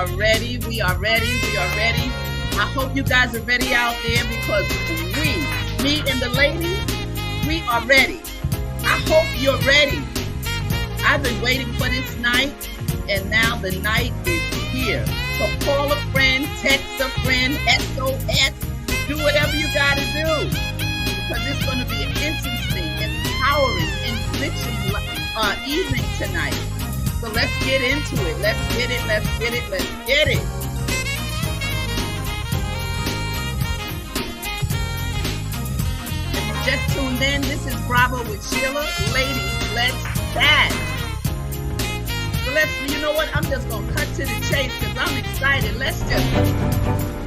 are ready. We are ready. We are ready. I hope you guys are ready out there because me and the ladies, we are ready. I hope you're ready. I've been waiting for this night, and now the night is here. So call a friend, text a friend, SOS, do whatever you got to do because it's going to be an interesting, empowering, enriching evening tonight. So let's get into it. Let's get it. Let's get it. Let's get it. If you just tuned in, this is Bravo with Sheila. Ladies, let's chat. So you know what? I'm just going to cut to the chase because I'm excited. Let's just...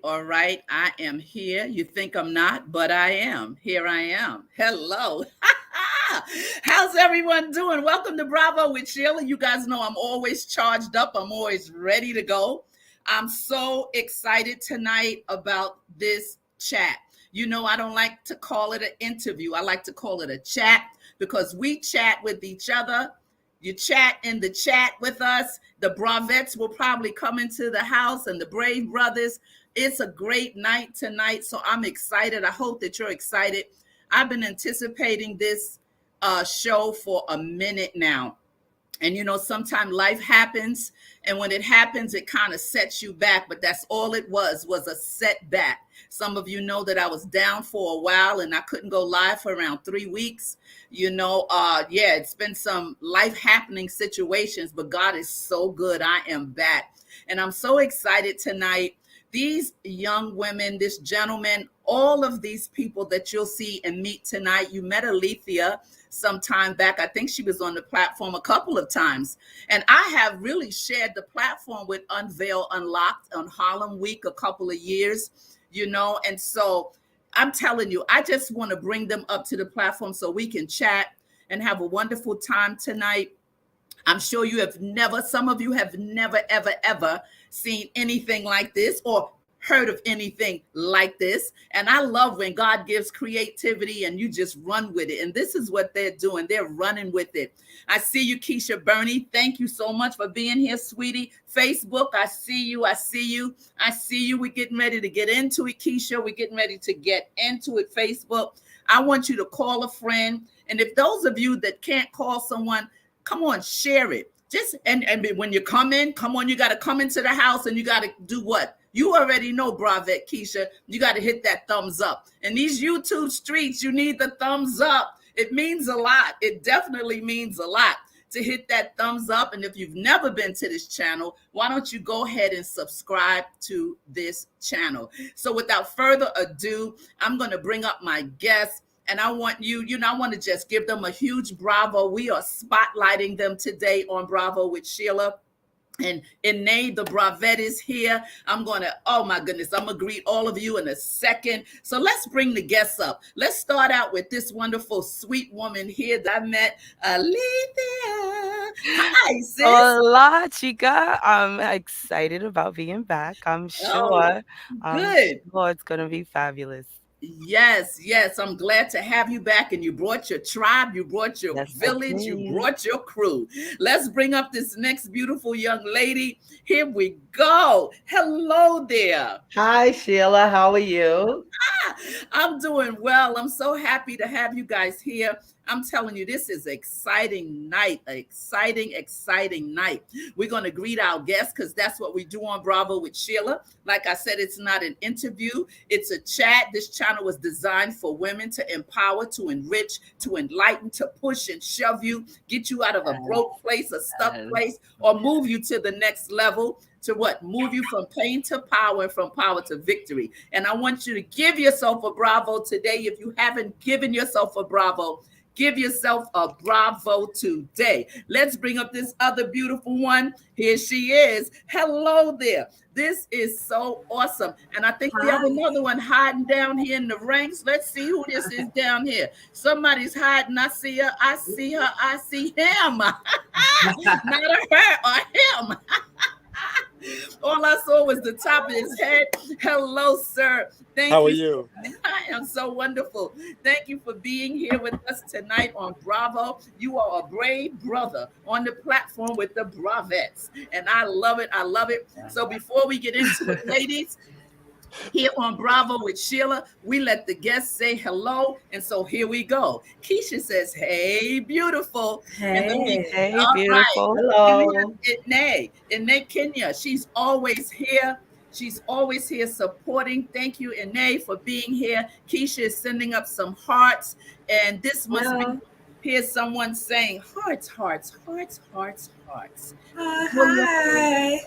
All right. I am here. You think I'm not, but I am. Here I am. Hello. How's everyone doing? Welcome to Bravo with Sheila. You guys know I'm always charged up. I'm always ready to go. I'm so excited tonight about this chat. You know, I don't like to call it an interview. I like to call it a chat because we chat with each other. You chat in the chat with us. The Bravettes will probably come into the house and the Brave Brothers. It's a great night tonight, so I'm excited. I hope that you're excited. I've been anticipating this show for a minute now. And, you know, sometimes life happens, and when it happens, it kind of sets you back. But that's all it was a setback. Some of you know that I was down for a while, and I couldn't go live for around 3 weeks. You know, it's been some life-happening situations, but God is so good. I am back. And I'm so excited tonight. These young women, this gentleman, all of these people that you'll see and meet tonight. You met Alethea some time back. I think she was on the platform a couple of times. And I have really shared the platform with Unveiled Unlocked on Harlem Week a couple of years, you know. And so I'm telling you, I just want to bring them up to the platform so we can chat and have a wonderful time tonight. I'm sure some of you have never, ever, ever seen anything like this or heard of anything like this. And I love when God gives creativity and you just run with it. And this is what they're doing. They're running with it. I see you, Keisha Burney. Thank you so much for being here, sweetie. Facebook, I see you. We're getting ready to get into it, Keisha. We're getting ready to get into it, Facebook. I want you to call a friend. And if those of you that can't call someone, come on, share it. And when you come in, you got to come into the house and you got to do what? You already know, Bravette Keisha, you got to hit that thumbs up. In these YouTube streets, you need the thumbs up. It means a lot. It definitely means a lot to hit that thumbs up. And if you've never been to this channel, why don't you go ahead and subscribe to this channel? So without further ado, I'm going to bring up my guests. And I want I want to just give them a huge bravo. We are spotlighting them today on Bravo with Sheila. And Inay, the Bravette, is here. Oh my goodness, I'm going to greet all of you in a second. So let's bring the guests up. Let's start out with this wonderful, sweet woman here that I met, Alethea. Hi, sis. Hola, chica. I'm excited about being back. I'm sure. Good. It's going to be fabulous. Yes. I'm glad to have you back. And you brought your tribe, you brought your village, you brought your crew. Let's bring up this next beautiful young lady. Here we go. Hello there. Hi, Sheila. How are you? I'm doing well. I'm so happy to have you guys here. I'm telling you, this is an exciting night, exciting night. We're going to greet our guests because that's what we do on Bravo with Sheila. Like I said, it's not an interview. It's a chat. This channel was designed for women to empower, to enrich, to enlighten, to push and shove you, get you out of a broke place, a stuck place, or move you to the next level. To what? Move you from pain to power and from power to victory. And I want you to give yourself a bravo today. If you haven't given yourself a bravo, Give yourself a bravo today. Let's bring up this other beautiful one. Here she is. Hello there. This is so awesome. And I think we have Hi. another one hiding down here in the ranks. Let's see who this is down here. Somebody's hiding. I see her. I see her. I see him. Not a her or him. All I saw was the top of his head. Hello, sir. Thank How are you. you? I am so wonderful. Thank you for being here with us tonight on Bravo. You are a brave brother on the platform with the Bravettes. And I love it. I love it. So before we get into it, ladies, here on Bravo with Sheila, we let the guests say hello. And so here we go. Keisha says, hey, beautiful. And then we, Hey. Hey, all right. beautiful. Then we Hello. have Ine Kenya. She's always here. She's always here supporting. Thank you, Ine, for being here. Keisha is sending up some hearts. And this must be, Hello. here's someone saying hearts, hearts, hearts, hearts, hearts. Hi.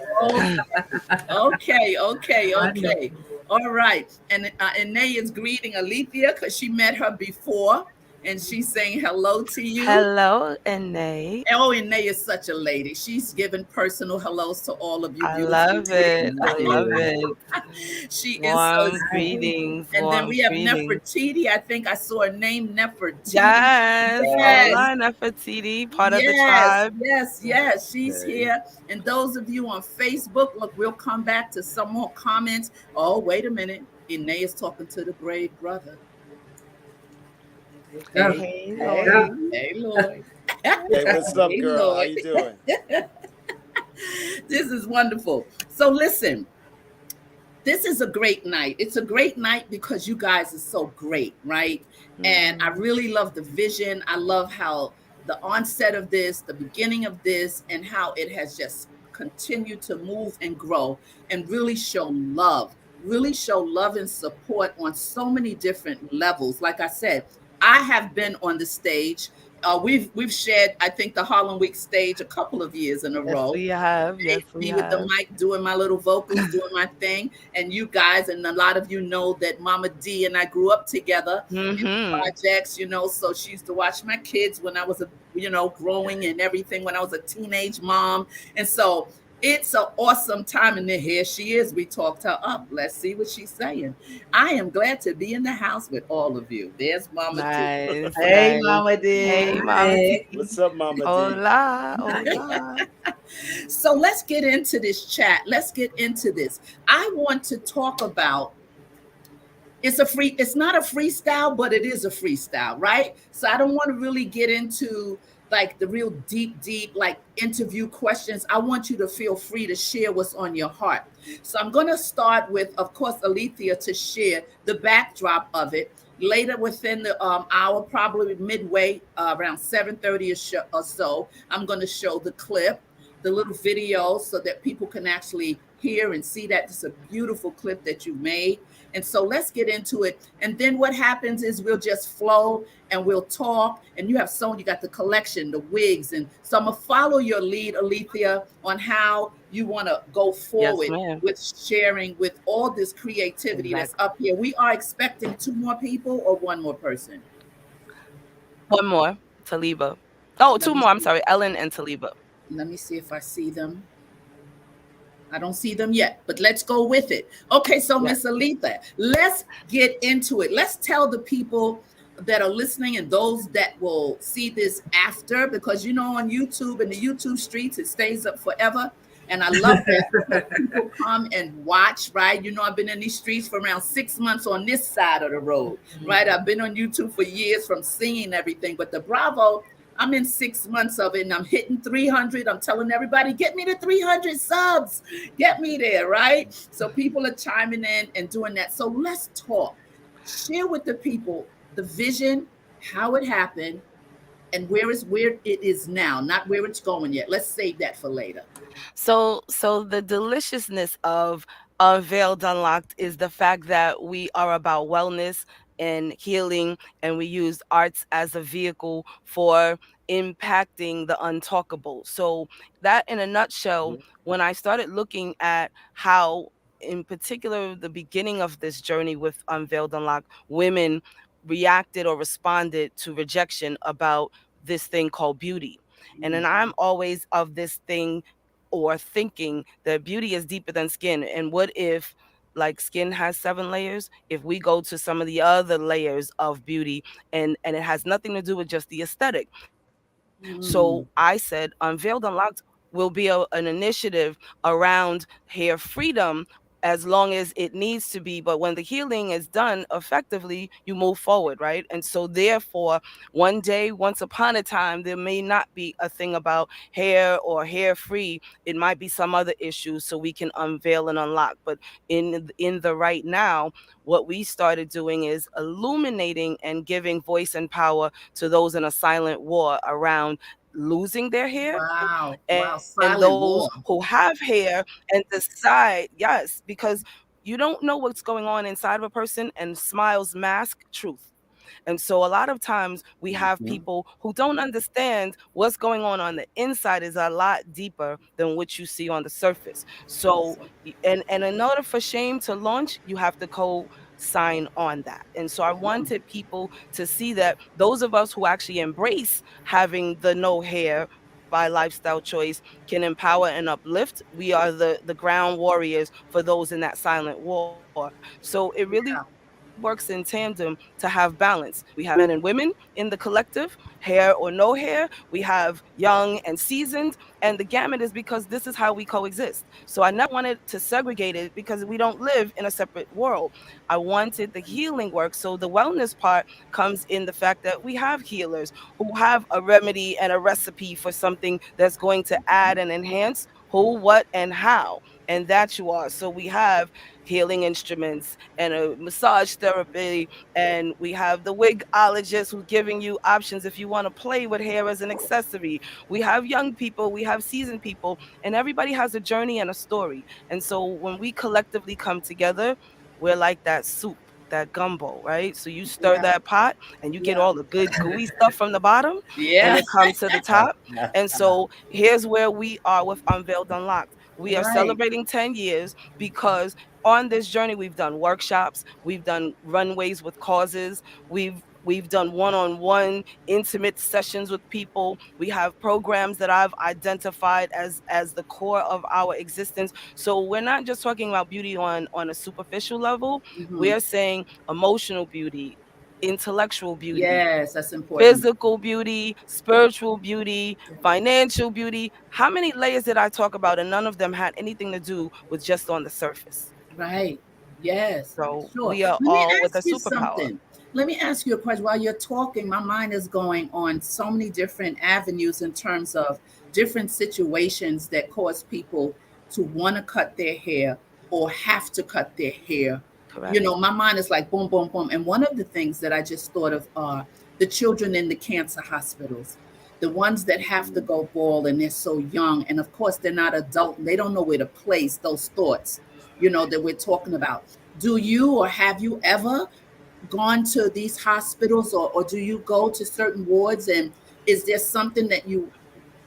Okay. Okay. Wonderful. All right. And Ine is greeting Alethea because she met her before, and she's saying hello to you. Hello, Ine. Oh, Ine is such a lady. She's giving personal hellos to all of you I beautiful love it. I ladies. love it. She is so Warm sweet. greetings. And then Warm we have greetings. Nefertiti. I think I saw her name, Nefertiti. Yes. Yes. Hola, Nefertiti, part of the Yes, tribe. yes, yes. She's Hey. here. And those of you on Facebook, look, we'll come back to some more comments. Oh, wait a minute. Ine is talking to the brave brother. Go. Hey, Hey, Go. hey, Lloyd. hey, Lloyd. Hey, what's up, Hey, girl? How Lloyd. you doing? This is wonderful. So listen, this is a great night. It's a great night because you guys are so great, right? And I really love the vision. I love how the onset of this, the beginning of this, and how it has just continued to move and grow and really show love and support on so many different levels. Like I said, I have been on the stage. We've shared, I think, the Harlem Week stage a couple of years in a Yes, row. we have. Yes, we Me with the have. mic doing my little vocals, doing my thing. And you guys, and a lot of you know that Mama D and I grew up together in the Mm-hmm. projects, so she used to watch my kids when I was growing and everything when I was a teenage mom. And so it's an awesome time. And then here she is. We talked her up. Let's see what she's saying. I am glad to be in the house with all of you. There's Mama D. Nice, Hey, nice. Mama D. Hey, Mama Hi. T. What's up, Mama D? Hola, hola. So let's get into this chat. Let's get into this. I want to talk about, it's not a freestyle, but it is a freestyle, right? So I don't want to really get into like the real deep like interview questions. I want you to feel free to share what's on your heart. So I'm going to start with, of course, Alethea to share the backdrop of it. Later within the hour, probably midway, around 7:30 or so, I'm going to show the clip, the little video, so that people can actually hear and see that it's a beautiful clip that you made. And so let's get into it. And then what happens is we'll just flow and we'll talk. And you have you got the collection, the wigs. And so I'm going to follow your lead, Alethea, on how you want to go Yes, forward ma'am. with sharing with all this creativity that's Exactly. up here. We are expecting 2 more people or 1 more person. One more, Taliba. Oh, Let two me more. I'm see. sorry, Ellen and Taliba. Let me see if I see them. I don't see them yet, but let's go with it. Okay, so Yes. Miss Aletha, let's get into it. Let's tell the people that are listening and those that will see this after, because on YouTube, in the YouTube streets, it stays up forever. And I love that because people come and watch, right? I've been in these streets for around 6 months on this side of the road, right? I've been on YouTube for years from singing everything, but the Bravo, I'm in 6 months of it and I'm hitting 300. I'm telling everybody, get me to 300 subs. Get me there, right? So people are chiming in and doing that. So let's talk. Share with the people the vision, how it happened, and where it is now, not where it's going yet. Let's save that for later. So the deliciousness of Unveiled Unlocked is the fact that we are about wellness and healing, and we use arts as a vehicle for impacting the untalkable. So that, in a nutshell, when I started looking at how, in particular, the beginning of this journey with Unveiled Unlocked, women reacted or responded to rejection about this thing called beauty. And then I'm always of this thing or thinking that beauty is deeper than skin. And what if, like, skin has 7 layers? If we go to some of the other layers of beauty, and it has nothing to do with just the aesthetic. So I Mm, said, Unveiled Unlocked will be an initiative around hair freedom as long as it needs to be. But when the healing is done effectively, you move forward, right? And so, therefore, one day, once upon a time, there may not be a thing about hair or hair free. It might be some other issues, so we can unveil and unlock. But in the right now, what we started doing is illuminating and giving voice and power to those in a silent war around losing their hair, wow. and Wow. those Silent who war. have hair and decide, yes, because you don't know what's going on inside of a person, and smiles mask truth. And so a lot of times we have Mhm. people who don't understand what's going on the inside is a lot deeper than what you see on the surface. So and in order for shame to launch, you have to co-sign on that. And so I wanted people to see that those of us who actually embrace having the no hair by lifestyle choice can empower and uplift. We are the ground warriors for those in that silent war. So it really works in tandem to have balance. We have men and women in the collective, hair or no hair. We have young and seasoned, and the gamut is because this is how we coexist. So I never wanted to segregate it because we don't live in a separate world. I wanted the healing work. So the wellness part comes in the fact that we have healers who have a remedy and a recipe for something that's going to add and enhance who, what, and how. And that you are. So we have healing instruments and a massage therapy, and we have the wigologist who's giving you options if you want to play with hair as an accessory. We have young people, we have seasoned people, and everybody has a journey and a story. And so when we collectively come together, we're like that soup, that gumbo, right? So you stir Yeah. that pot and you get Yeah. all the good gooey stuff from the bottom, and Yeah. it comes to the top. And so here's where we are with Unveiled Unlocked. We are Right. celebrating 10 years because on this journey we've done workshops, we've done runways with causes, we've done one-on-one intimate sessions with people. We have programs that I've identified as the core of our existence. So we're not just talking about beauty on a superficial level. Hmm. We are saying emotional beauty, intellectual beauty, Yes, that's important. physical beauty, spiritual beauty, financial beauty. How many layers did I talk about? And none of them had anything to do with just on the surface. Right. Yes. So Sure. we are Let me all with a ask you superpower. something. Let me ask you a question. While you're talking, my mind is going on so many different avenues in terms of different situations that cause people to want to cut their hair or have to cut their hair. You know, Correct. my mind is like boom, boom, boom. And one of the things that I just thought of are the children in the cancer hospitals, the ones that have to go bald and they're so young. And of course, they're not adult and they don't know where to place those thoughts, that we're talking about. Do you or have you ever gone to these hospitals, or do you go to certain wards, and is there something that you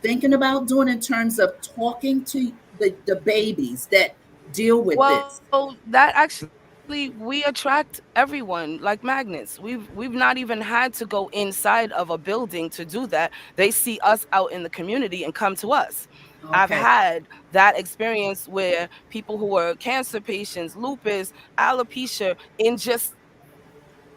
thinking about doing in terms of talking to the babies that deal with this? Well, that actually we attract everyone like magnets. We've not even had to go inside of a building to do that. They see us out in the community and come to us. I've Okay. had that experience where people who were cancer patients, lupus, alopecia, in just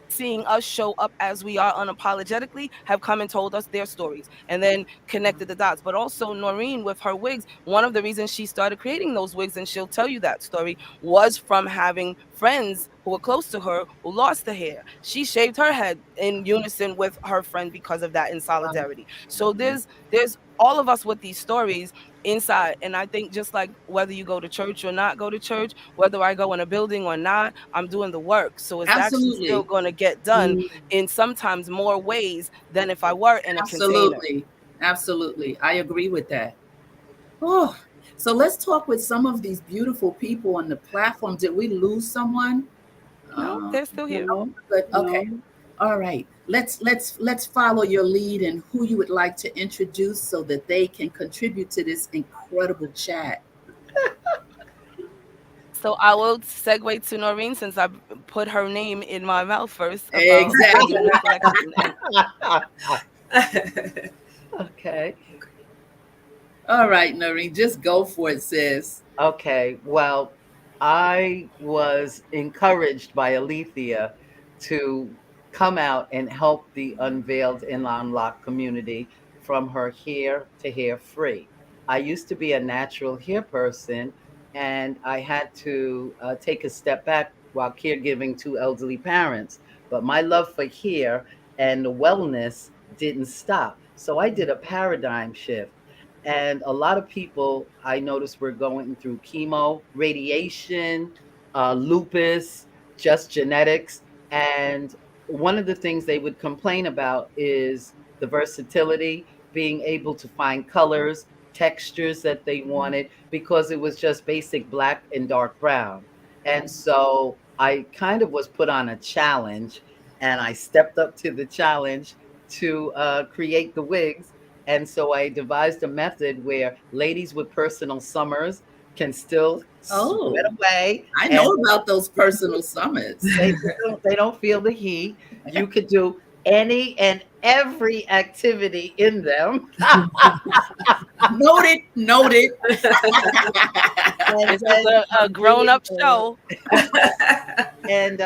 seeing us show up as we are unapologetically, have come and told us their stories and then connected the dots. But also Noreen with her wigs, one of the reasons she started creating those wigs, and she'll tell you that story, was from having friends who were close to her who lost the hair. She shaved her head in unison with her friend because of that, in Wow. solidarity. So there's all of us with these stories inside. And I think just like whether you go to church or not go to church, whether I go in a building or not, I'm doing the work. So it's actually still Absolutely. going to get done Mm, in sometimes more ways than if I were in a container. absolutely. Absolutely. I agree with that. Oh, so let's talk with some of these beautiful people on the platform. Did we lose someone? No, Uh, they're still here. No, but okay. no. All right. Let's follow your lead and who you would like to introduce so that they can contribute to this incredible chat. So I will segue to Noreen since I put her name in my mouth first about the Exactly. feminine collection. And Okay. All right, Noreen, just go for it, sis. Okay. Well, I was encouraged by Alethea to come out and help the Unveiled Unlocked community from her hair to hair free. I used to be a natural hair person, and I had to take a step back while caregiving two elderly parents. But my love for hair and the wellness didn't stop. So I did a paradigm shift. And a lot of people I noticed were going through chemo, radiation, lupus, just genetics. And one of the things they would complain about is the versatility, being able to find colors, textures that they wanted, because it was just basic black and dark brown. And so I kind of was put on a challenge, and I stepped up to the challenge to create the wigs. And so I devised a method where ladies with personal summers can still sweat Oh, away, I and know about those personal summits. they don't feel the heat. You could do any and every activity in them. Noted, noted. And this is then a you do grown up it. show. And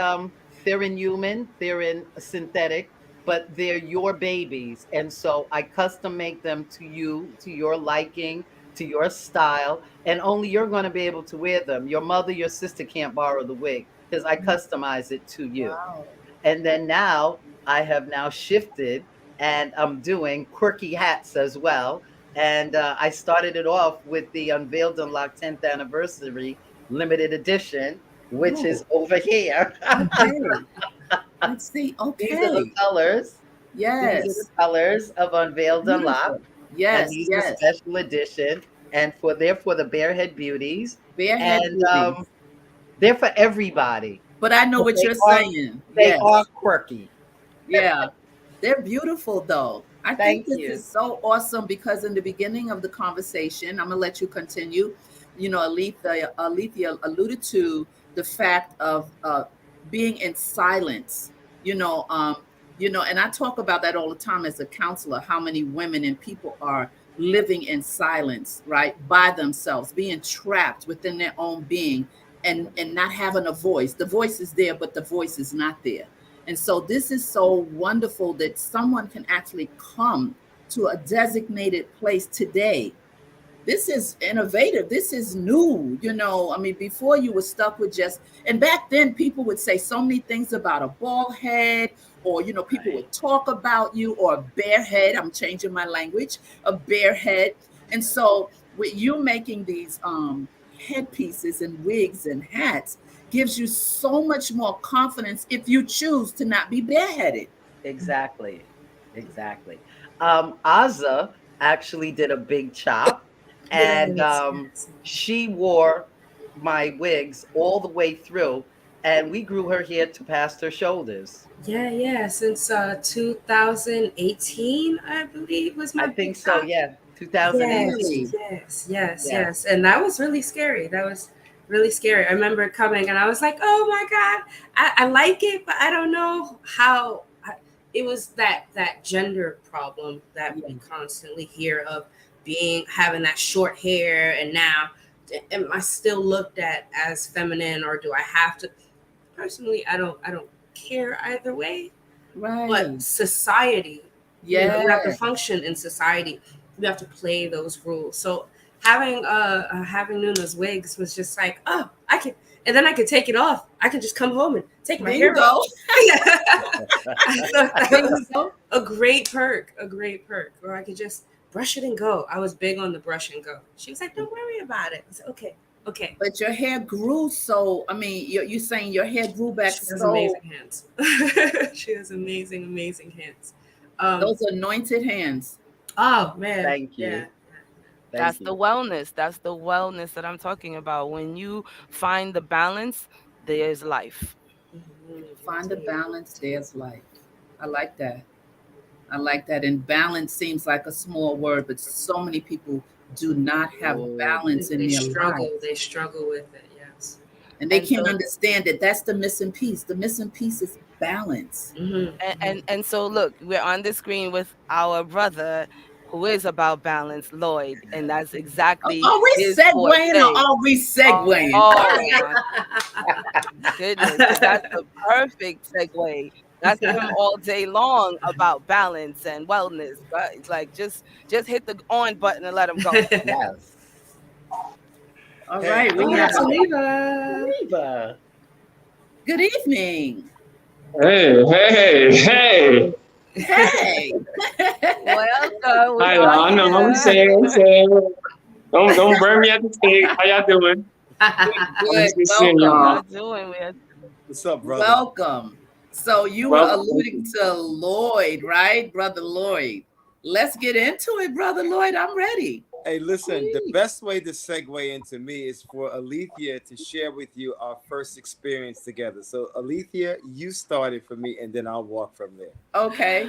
they're in human, they're in synthetic, but they're your babies. And so I custom make them to you, to your liking, to your style, and only you're going to be able to wear them. Your mother, your sister can't borrow the wig because I customize it to you. Wow. And then now I have now shifted, and I'm doing quirky hats as well. And I started it off with the Unveiled Unlocked 10th anniversary limited edition, which is Oh, over here. okay. Let's see. These are the Okay. colors. These are the Yes. colors of Unveiled Unlocked, Beautiful. and Yes, these are yes. special edition. And they're for the barehead beauties, Barehead and beauties. they're for everybody. But I know But what they you're are saying. they are Yes. quirky. Yeah. They're beautiful, though. I think Thank this you. is so awesome because in the beginning of the conversation, I'm gonna let you continue. Alethea alluded to the fact of being in silence. You know, and I talk about that all the time as a counselor. How many women and people are living in silence, right, by themselves, being trapped within their own being, and not having a voice. The voice is there, but the voice is not there. And so this is so wonderful that someone can actually come to a designated place today. This is innovative. This is new. I mean, before you were stuck with just, and back then people would say so many things about a bald head, or, people Right. would talk about you, or a bare head. I'm changing my language, a bare head. And so with you making these headpieces and wigs and hats gives you so much more confidence if you choose to not be bareheaded. Exactly. Exactly. Azza actually did a big chop, and Yes, yes. she wore my wigs all the way through, and we grew her hair to past her shoulders. Yeah, yeah. Since 2018, I believe, was I my big think so, shot. yeah. Yes, 2018. Really? yes, yes, Yeah, yes. And that was really scary. That was really scary. I remember coming and I was like, oh my God, I like it, but I don't know how. It was that gender problem that Yeah. we constantly hear of, being having that short hair, and now am I still looked at as feminine, or do I have to? Personally, I don't care either way, but Right. society, you have to Yeah. function in society. You have to play those rules. So having Nuna's wigs was just like, oh, I can, and then I could take it off. I could just come home and take my There you hair off. go. I thought that There you was go. a great perk, or I could just brush it and go. I was big on the brush and go. She was like, don't worry about it. I said, okay, okay. But your hair grew so, I mean, you're saying your hair grew back She has so, amazing hands. She has amazing, amazing hands. those anointed hands. Oh man, thank yeah. you. That's Thank the you. wellness. That's the wellness that I'm talking about. When you find the balance, there's life. Find the Indeed. balance, there's life. I like that. I like that. And balance seems like a small word, but so many people do not have Oh, balance in They their struggle. lives. They struggle with it. Yes. And they And can't so understand that that's the missing piece. The missing piece is balance. Mm-hmm. and so look, we're on the screen with our brother who is about balance, Lloyd, and that's exactly Are we his segueing or forte. are we segueing? Oh my goodness, because that's the perfect segue. That's him all day long about balance and wellness. But it's like just hit the on button and let him go. Yes. All Hey, right, Oh, we we have have Saliva. Eva. good evening. Hey, hey, hey. Hey. Welcome, we Hi, are y'all. No, I'm here. saying, I'm saying. Don't burn me at the stake. How y'all doing? I'm Good. just seeing We Welcome. are y'all. doing we are What's up, brother? Welcome. So you were Well, alluding to Lloyd, right? Brother Lloyd. Let's get into it, Brother Lloyd. I'm ready. Hey, listen, the best way to segue into me is for Alethea to share with you our first experience together. So, Alethea, you started for me, and then I'll walk from there. Okay.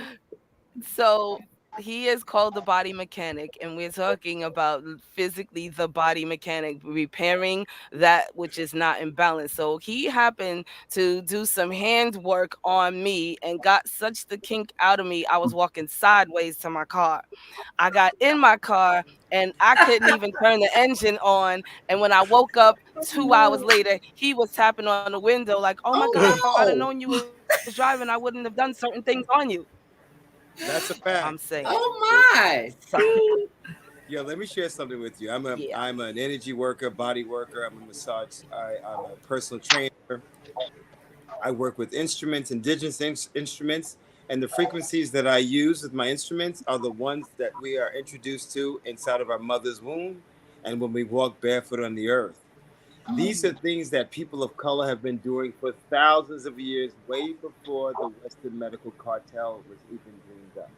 So he is called the body mechanic, and we're talking about physically the body mechanic repairing that which is not in balance. So he happened to do some hand work on me and got such the kink out of me. I was walking sideways to my car. I got in my car and I couldn't even turn the engine on. And when I woke up Oh, 2 hours no. later, he was tapping on the window like, "Oh my God, if I'd have Oh, known you was driving, I wouldn't have done certain things on you." That's a I'm fact. saying. oh my. Yo, let me share something with you. Yeah. I'm an energy worker, body worker. I'm a massage. I'm a personal trainer. I work with instruments, indigenous instruments, and the frequencies that I use with my instruments are the ones that we are introduced to inside of our mother's womb and when we walk barefoot on the earth. These are things that people of color have been doing for thousands of years, way before the Western medical cartel was even dreamed up.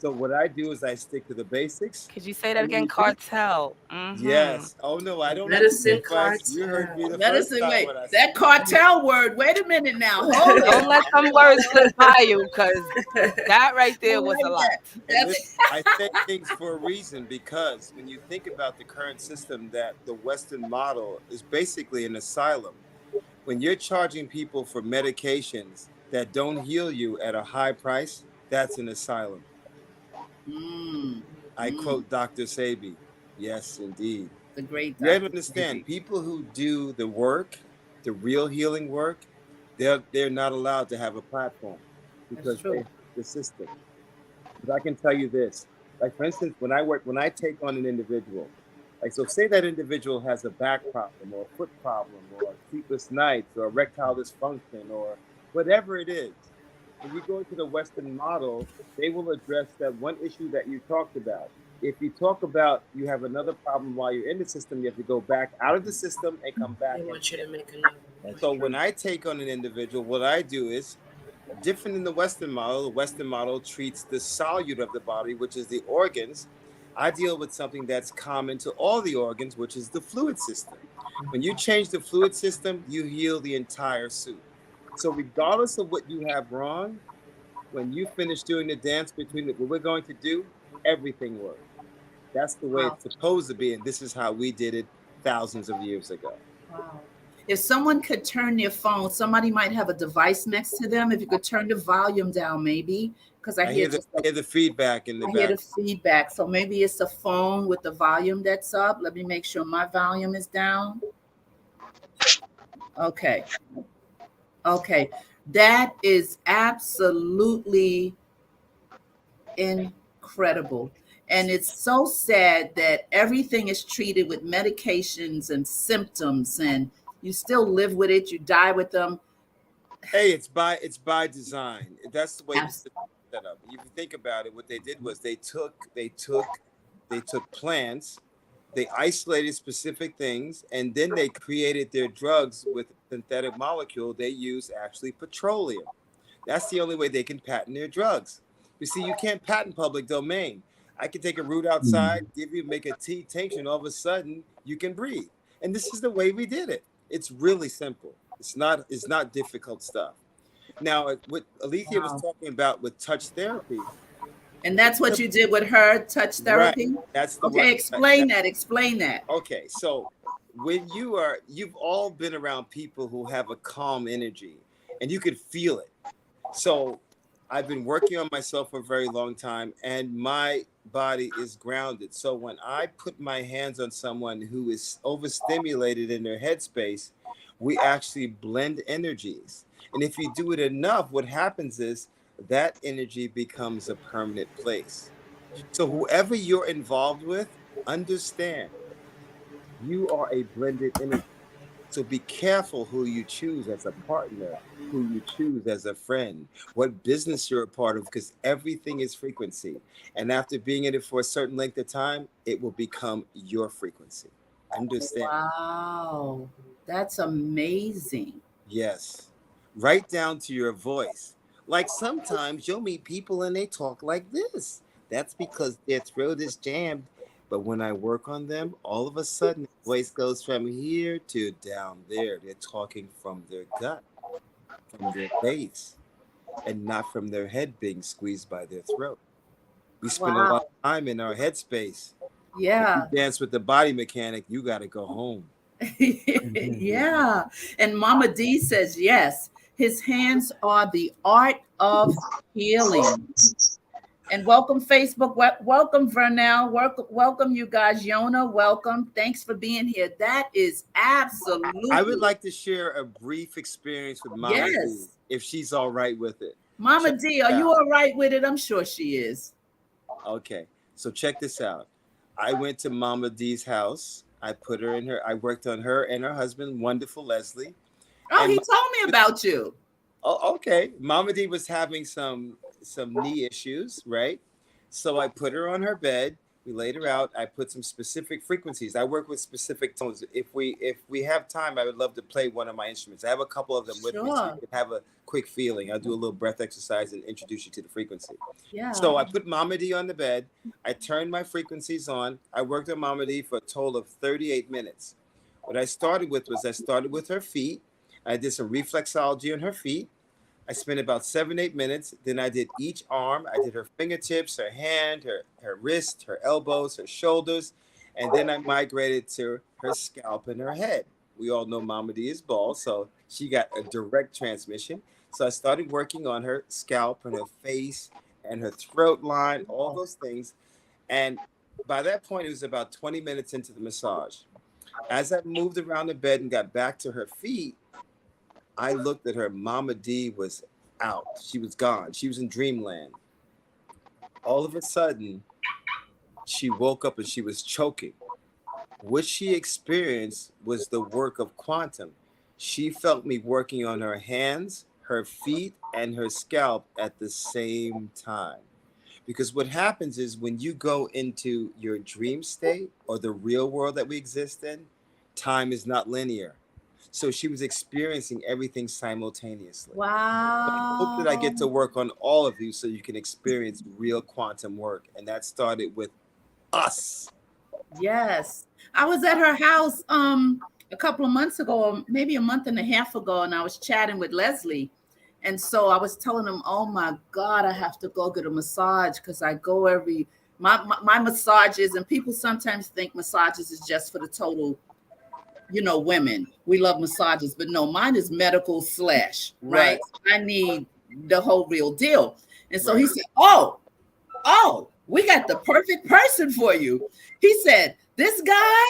So what I do is I stick to the basics, Could you say that and when again? you do, Cartel. Mm-hmm. yes. Oh no, I don't like to Medicine take flags. You heard cartel. me the first Medicine, time wait. when I said That cartel word. Wait a minute now. Hold it. Don't let some words slip by you, because that right I there was a like lot. that. and That's listen, I say things for a reason because when you think about the current system, that the Western model is basically an asylum. When you're charging people for medications that don't heal you at a high price, that's an asylum. mm, I mm, quote Dr. Sabi. Yes, indeed. the great You have to Dr. understand, Sebi. people who do the work, the real healing work, they're not allowed to have a platform That's because they true. hurt the system. But I can tell you this, like for instance, when I take on an individual, like so say that individual has a back problem or a foot problem or sleepless nights or erectile dysfunction or whatever it is. When you go into the Western model, they will address that one issue that you talked about. If you talk about you have another problem while you're in the system, you have to go back out of the system and come They back in want you to again. make another That's So true. when I take on an individual, what I do is different than the Western model. The Western model treats the solute of the body, which is the organs. I deal with something that's common to all the organs, which is the fluid system. When you change the fluid system, you heal the entire suit. So, regardless of what you have wrong, when you finish doing the dance between what we're going to do, everything works. That's the way Wow. it's supposed to be. And this is how we did it thousands of years ago. Wow. If someone could turn their phone, somebody might have a device next to them. If you could turn the volume down, maybe, because I hear just I hear the feedback in the I hear back. the feedback. So maybe it's the phone with the volume that's up. Let me make sure my volume is down. Okay. Okay. That is absolutely incredible. And it's so sad that everything is treated with medications and symptoms, and you still live with it, you die with them. Hey, it's by design. That's the way the Abs- system is set up. If you think about it, what they did was they took plants, they isolated specific things, and then they created their drugs with a synthetic molecule. They use actually petroleum. That's the only way they can patent their drugs. You see, you can't patent public domain. I can take a root outside, give you make a tea tincture, and all of a sudden you can breathe. And this is the way we did it. It's really simple. It's not difficult stuff. Now, what Alethea was wow. talking about with touch therapy, And that's what you did with her, touch right? therapy? That's the word. Okay, explain that. Explain that. Okay, so when you've all been around people who have a calm energy and you could feel it. So I've been working on myself for a very long time and my body is grounded. So when I put my hands on someone who is overstimulated in their headspace, we actually blend energies. And if you do it enough, what happens is that energy becomes a permanent place. So whoever you're involved with, understand you are a blended energy. So be careful who you choose as a partner, who you choose as a friend, what business you're a part of, because everything is frequency. And after being in it for a certain length of time, it will become your frequency. Understand? Wow, that's amazing. Yes. Right down to your voice. Like sometimes you'll meet people and they talk like this. That's because their throat is jammed. But when I work on them, all of a sudden, the voice goes from here to down there. They're talking from their gut, from their base, and not from their head being squeezed by their throat. We spend a lot Wow. of time in our headspace. If you Yeah. dance with the body mechanic, you got to go home. Yeah. And Mama D says, yes, his hands are the art of healing. And welcome, Facebook. Welcome, Vernell. Welcome, you guys. Yona, welcome. Thanks for being here. That is I would absolutely like to share a brief experience with Mama D, yes. if she's all right with it. Mama Check D, this are you out. all right with it? I'm sure she is. Okay, so check this out. I went to Mama D's house. I put her in her. I worked on her and her husband, wonderful Leslie. Oh, And he told me about you. oh, okay, Mama D was having some knee issues, right? So I put her on her bed. We laid her out. I put some specific frequencies. I work with specific tones. If we have time, I would love to play one of my instruments. I have a couple of them with me, so you Sure. can have a quick feeling. I'll do a little breath exercise and introduce you to the frequency. Yeah. So I put Mama D on the bed. I turned my frequencies on. I worked on Mama D for a total of 38 minutes. What I started with was I started with her feet. I did some reflexology on her feet. I spent about 7, 8 minutes. Then I did each arm. I did her fingertips, her hand, her wrist, her elbows, her shoulders. And then I migrated to her scalp and her head. We all know Mama D is bald, so she got a direct transmission. So I started working on her scalp and her face and her throat line, all those things. And by that point, it was about 20 minutes into the massage. As I moved around the bed and got back to her feet, I looked at her. Mama D was out. She was gone. She was in dreamland. All of a sudden, she woke up and she was choking. What she experienced was the work of quantum. She felt me working on her hands, her feet, and her scalp at the same time. Because what happens is when you go into your dream state or the real world that we exist in, time is not linear. So she was experiencing everything simultaneously. So I hope that I Wow. get to work on all of you so you can experience real quantum work. And that started with us. Yes. I was at her house a couple of months ago, or maybe a month and a half ago, and I was chatting with Leslie. And so I was telling him, oh my God, I have to go get a massage because I go every my massages, and people sometimes think massages is just for the total, women. We love massages, but no, mine is medical slash, right? Right. I need the whole real deal. And so he Right. said, oh, we got the perfect person for you. He said, this guy,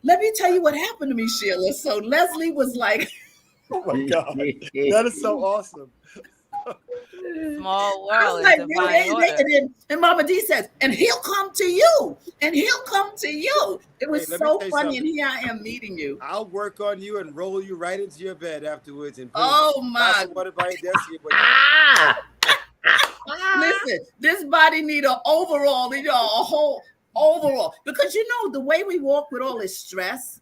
let me tell you what happened to me, Sheila. So Leslie was like, Oh my God. That is so awesome. Small I was world in like, divine order. and Mama D says, and he'll come to you, and he'll come to you. It Hey, was let me so tell you funny, and something. here I am meeting you. I'll work on you and roll you right into your bed afterwards and put Oh a glass my, of water by your desk. Ah! listen, this body need an overall, a whole overall, because the way we walk with all this stress,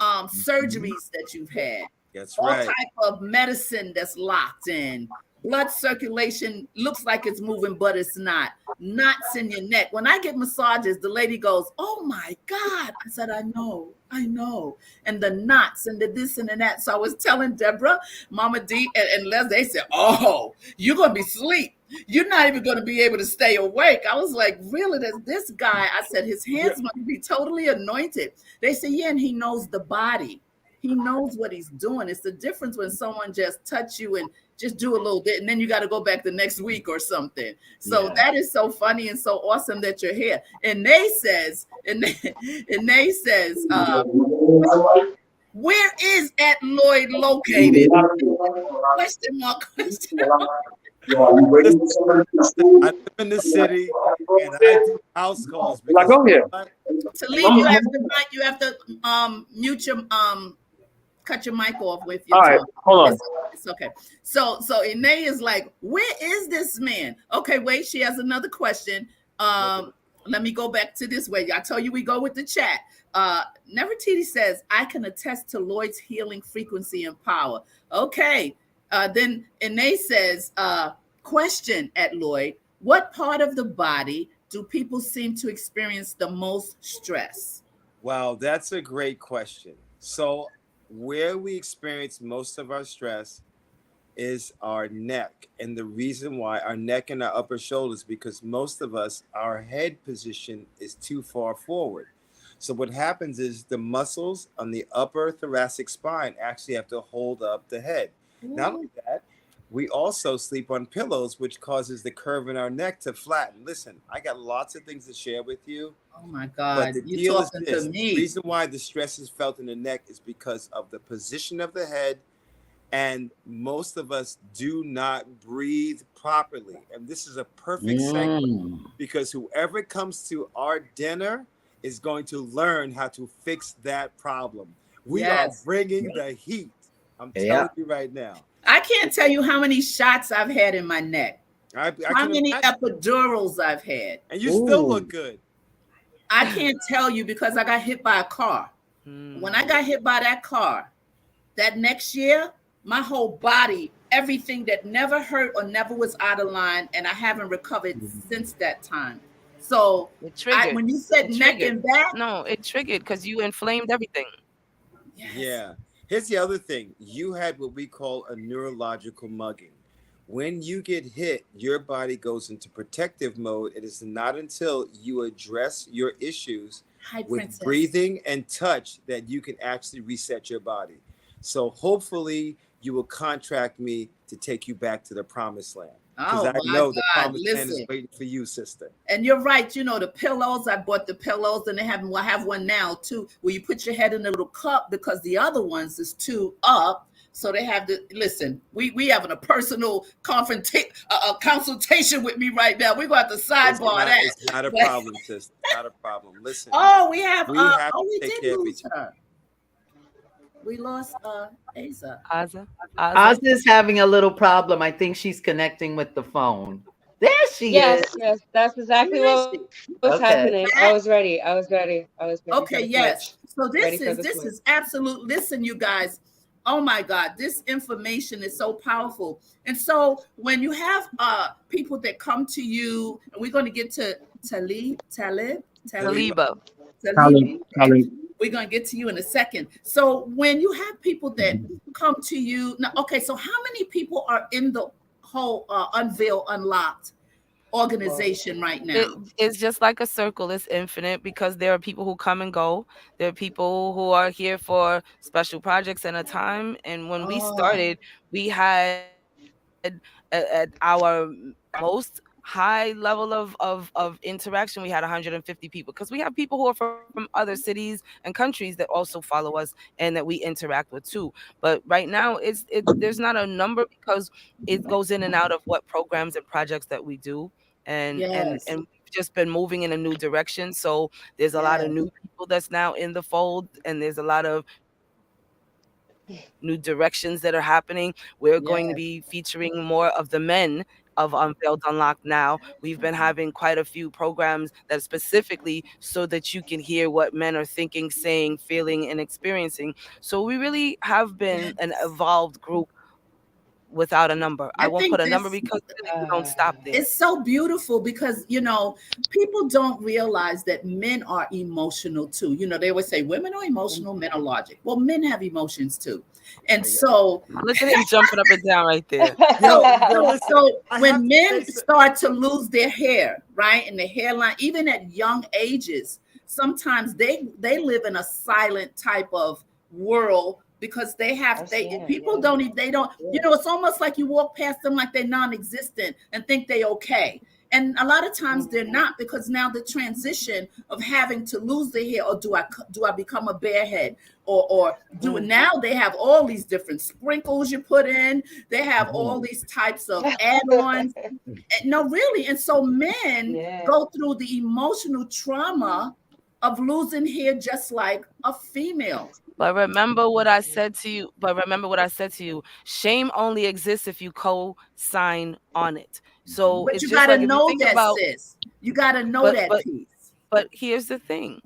surgeries that you've had, That's all right. type of medicine that's locked in, blood circulation looks like it's moving, but it's not. Knots in your neck. When I get massages, the lady goes, oh my God. I said, I know. I know. And the knots and the this and the that. So I was telling Deborah, Mama D, and Les, they said, oh, you're going to be asleep. You're not even going to be able to stay awake. I was like, really? This guy, I said, his Yeah. hands must be totally anointed. They said, yeah, and he knows the body. He knows what he's doing. It's the difference when someone just touch you and just do a little bit, and then you got to go back the next week or something. So Yeah. that is so funny and so awesome that you're here. And they says, and they says, where is at Lloyd located? Question mark, question mark. Listen, I live in the city and I do house calls Like, because go here. Talib, you have to mute your cut your mic off with your All right, tongue. hold on. It's okay. So Ine is like, where is this man? Okay, wait, she has another question. Let me go back to this way. I told you we go with the chat. Nefertiti says, I can attest to Lloyd's healing frequency and power. Okay. Then Ine says, question at Lloyd, what part of the body do people seem to experience the most stress? wow, that's a great question. So, where we experience most of our stress is our neck. And the reason why our neck and our upper shoulders, because most of us, our head position is too far forward. So, what happens is the muscles on the upper thoracic spine actually have to hold up the head. Not only that, we also sleep on pillows, which causes the curve in our neck to flatten. Listen, I got lots of things to share with you. Oh my But God, the you deal is talking to this: the me. reason why the stress is felt in the neck is because of the position of the head, and most of us do not breathe properly. And this is a perfect segue because whoever comes to our dinner is going to learn how to fix that problem. We are Yes. bringing the heat. I'm Yeah. telling you right now. I can't tell you how many shots I've had in my neck, I how can many imagine. epidurals I've had. And you still Ooh. look good. I can't tell you because I got hit by a car. When I got hit by that car, that next year, my whole body, everything that never hurt or never was out of line, and I haven't recovered since that time. So It triggered. when you said It neck triggered. and back, No, it triggered because you inflamed everything. yes, Yeah. Here's the other thing. You had what we call a neurological mugging. When you get hit, your body goes into protective mode. It is not until you address your issues hi with princess. breathing and touch that you can actually reset your body. So hopefully you will contract me to take you back to the promised land. Because Oh I my know the God, promised land is listen. waiting for you, sister. And you're right. You know, the pillows, I bought the pillows and they have, well, I have one now too, where you put your head in a little cup because the other ones is too up. So they have to listen. We having a personal a consultation with me right now. We're going to have to sidebar that. It's not a But, problem, sister. Not a problem. Listen, oh, we have, we have oh, to we take did care of lose each other. her. We lost Asa. Aza, Oz Aza. is having a little problem. I think she's connecting with the phone. There she is. Yes, yes, that's exactly Where is what she? was She's happening. Okay. I was back. ready. I was ready. I was ready for the Okay, switch. yes. So Ready for the this switch. is absolute. Listen, you guys. Oh my God, this information is so powerful. And so when you have people that come to you, and we're going to get to Saliba. Saliba. Talib. Talent, Okay, talent. we're going to get to you in a second. So when you have people that come to you now, okay, so how many people are in the whole Unveiled Unlocked organization right now? It's just like a circle. It's infinite because there are people who come and go. There are people who are here for special projects and a time. And when we Oh, started, we had at our most high level of interaction, we had 150 people because we have people who are from other cities and countries that also follow us and that we interact with too. But right now, there's not a number because it goes in and out of what programs and projects that we do yes, and we've just been moving in a new direction. So there's a lot of yes, new people that's now in the fold, and there's a lot of new directions that are happening. We're going to be featuring more of the yes, men of Unveiled Unlocked now. We've been having quite a few programs that specifically so that you can hear what men are thinking, saying, feeling, and experiencing. So we really have been an yes. evolved group without a number. I I won't think put a number this because then you don't stop there. it's so beautiful because people don't realize that men are emotional too. They always say women are emotional, men are logic. Well, men have emotions too. And so Look at him jumping up and down right there. Yo, listen. so I have when to say men start to lose their hair, right, and the hairline, even at young ages, sometimes they live in a silent type of world because people don't even they don't it's almost like you walk past them like they're non-existent and think they okay. And a lot of times they're not, because now the transition of having to lose the hair, or do I become a barehead, or do it now, they have all these different sprinkles you put in, they have all these types of add-ons. No, really. And so men go through the emotional trauma of losing hair just like a female. But remember what I said to you. Shame only exists if you co-sign on it. So But it's you just got to like if you know think that, about, sis. You got to know but that but piece. but here's the thing.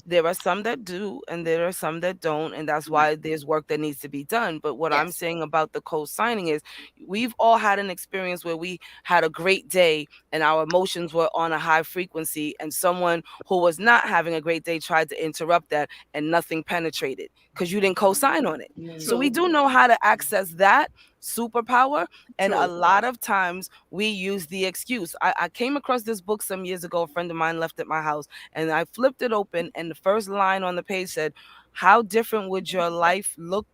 There are some that do and there are some that don't, and that's why there's work that needs to be done. But what I'm Yes. saying about the co-signing is we've all had an experience where we had a great day and our emotions were on a high frequency, and someone who was not having a great day tried to interrupt that, and nothing penetrated because you didn't co-sign on it. So we True. do know how to access that superpower, and a True. lot of times we use the excuse. I came across this book some years ago. A friend of mine left at my house, and I flipped it open, and the first line on the page said, "How different would your life look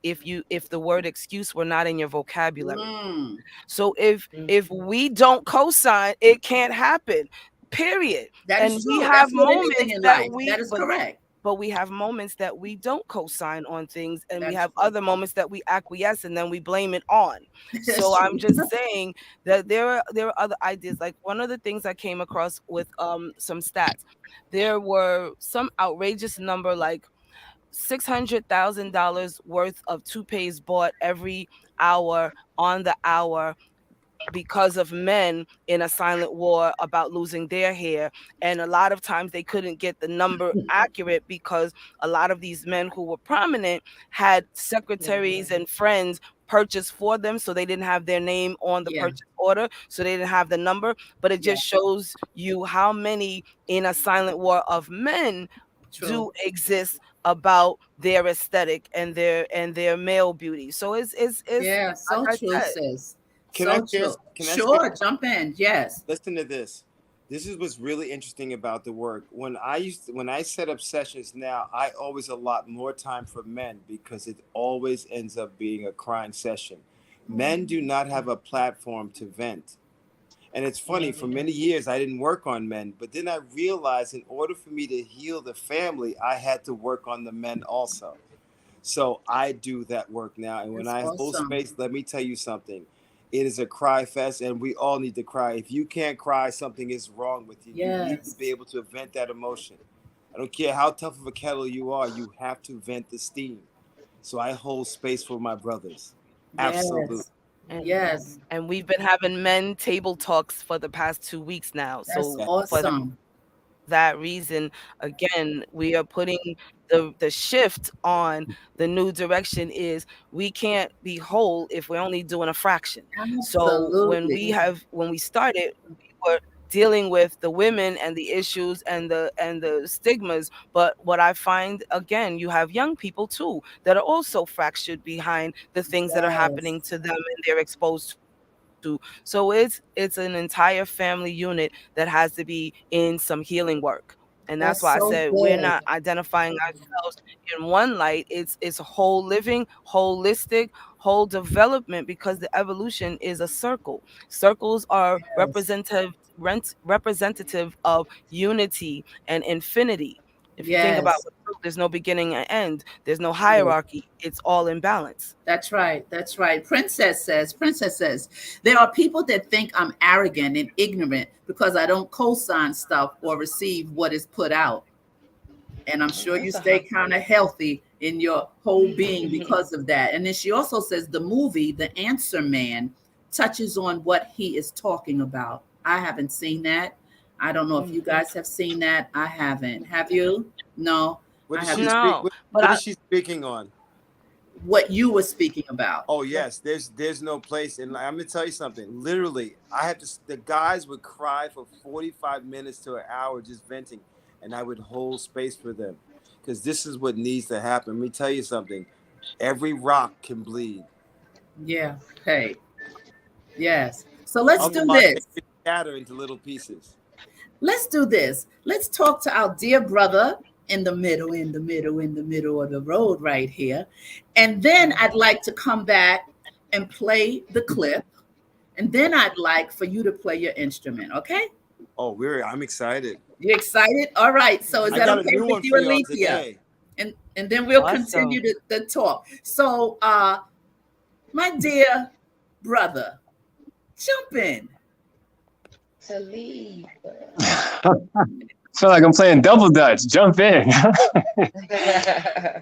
if the word excuse were not in your vocabulary?" Mm, So if we don't co-sign, it can't happen. Period. that And is we true. have That's with anything moments in that life. That is correct. we have moments that we don't co-sign on things, and we That's have true. other moments that we acquiesce and then we blame it on. That's So I'm true. just saying that there are other ideas. Like one of the things I came across with some stats, there were some outrageous number like $600,000 worth of toupees bought every hour on the hour because of men in a silent war about losing their hair. And a lot of times they couldn't get the number accurate because a lot of these men who were prominent had secretaries and friends purchase for them, so they didn't have their name on the Yeah. purchase order, so they didn't have the number. But it Yeah. just shows you how many in a silent war of men True. do exist about their aesthetic and their male beauty. So it's Yeah. like So I true, said. sis. Can I So share? true. Can I share? Sure. Jump in. Yes. Listen to this. This is what's really interesting about the work. When I set up sessions now, I always allot more time for men because it always ends up being a crying session. Men do not have a platform to vent. And it's funny, for many years I didn't work on men, but then I realized in order for me to heal the family, I had to work on the men also. So I do that work now. And when That's I hold awesome. space, let me tell you something. It is a cry fest, and we all need to cry. If you can't cry, something is wrong with you. You need to Yes. be able to vent that emotion. I don't care how tough of a kettle you are, you have to vent the steam. So I hold space for my brothers. Absolutely. Yes. And Yes. and we've been having men table talks for the past 2 weeks now. That's So for Yes. awesome. that reason, again, we are putting the shift on. The new direction is we can't be whole if we're only doing a fraction. So Absolutely. when we started, we were dealing with the women and the issues and the stigmas. But what I find, again, you have young people too that are also fractured behind the things that are happening Yes. to them and they're exposed to. So it's an entire family unit that has to be in some healing work. And that's why I That's said so we're not good. identifying ourselves in one light. It's whole living, holistic, whole development, because the evolution is a circle. Circles are Yes. representative of unity and infinity. If you think about Yes. what there's no beginning and end, there's no True. hierarchy. It's all in balance. That's right. That's right. Princess says, there are people that think I'm arrogant and ignorant because I don't co-sign stuff or receive what is put out. And I'm sure you stay kind of healthy in your whole being because of that. And then she also says the movie, The Answer Man, touches on what he is talking about. I haven't seen that. I don't know if you guys have seen that. I haven't. Have you? No, What I is have she not. speak? No, but What is she speaking on? what you were speaking about. Oh yes, there's no place, and I'm gonna tell you something. Literally, I had to. The guys would cry for 45 minutes to an hour just venting, and I would hold space for them, because this is what needs to happen. Let me tell you something. Every rock can bleed. Yeah. Hey. Yes. So let's do Otherwise, they this. could shatter into little pieces. Let's do this. Let's talk to our dear brother in the middle of the road right here. And then I'd like to come back and play the clip. And then I'd like for you to play your instrument. Okay? Oh, I'm excited. You excited? All right. So is I that got a okay new with one you, for y'all Alicia? today. And then we'll Awesome. continue the talk. So my dear brother, jump in. Talib. Feel like I'm playing double dutch. Jump in.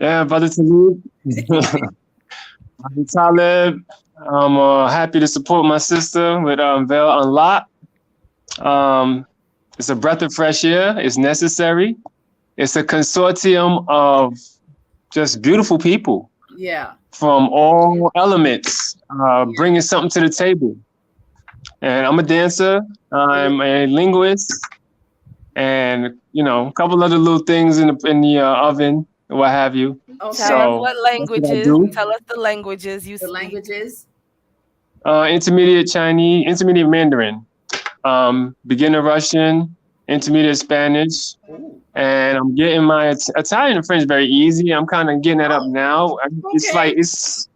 Yeah, brother Talib. I'm Talib. I'm happy to support my sister with Unveiled Unlocked. It's a breath of fresh air. It's necessary. It's a consortium of just beautiful people Yeah. from all elements, bringing something to the table. And I'm a dancer. I'm a linguist, and a couple other little things in the oven, what have you. Okay. Tell us what So that's what I languages. do. Tell us the languages you The speak. languages. Intermediate Chinese, intermediate Mandarin, beginner Russian, intermediate Spanish, Ooh. and I'm getting my Italian and French very easy. I'm kind of getting that up now. It's Okay. like it's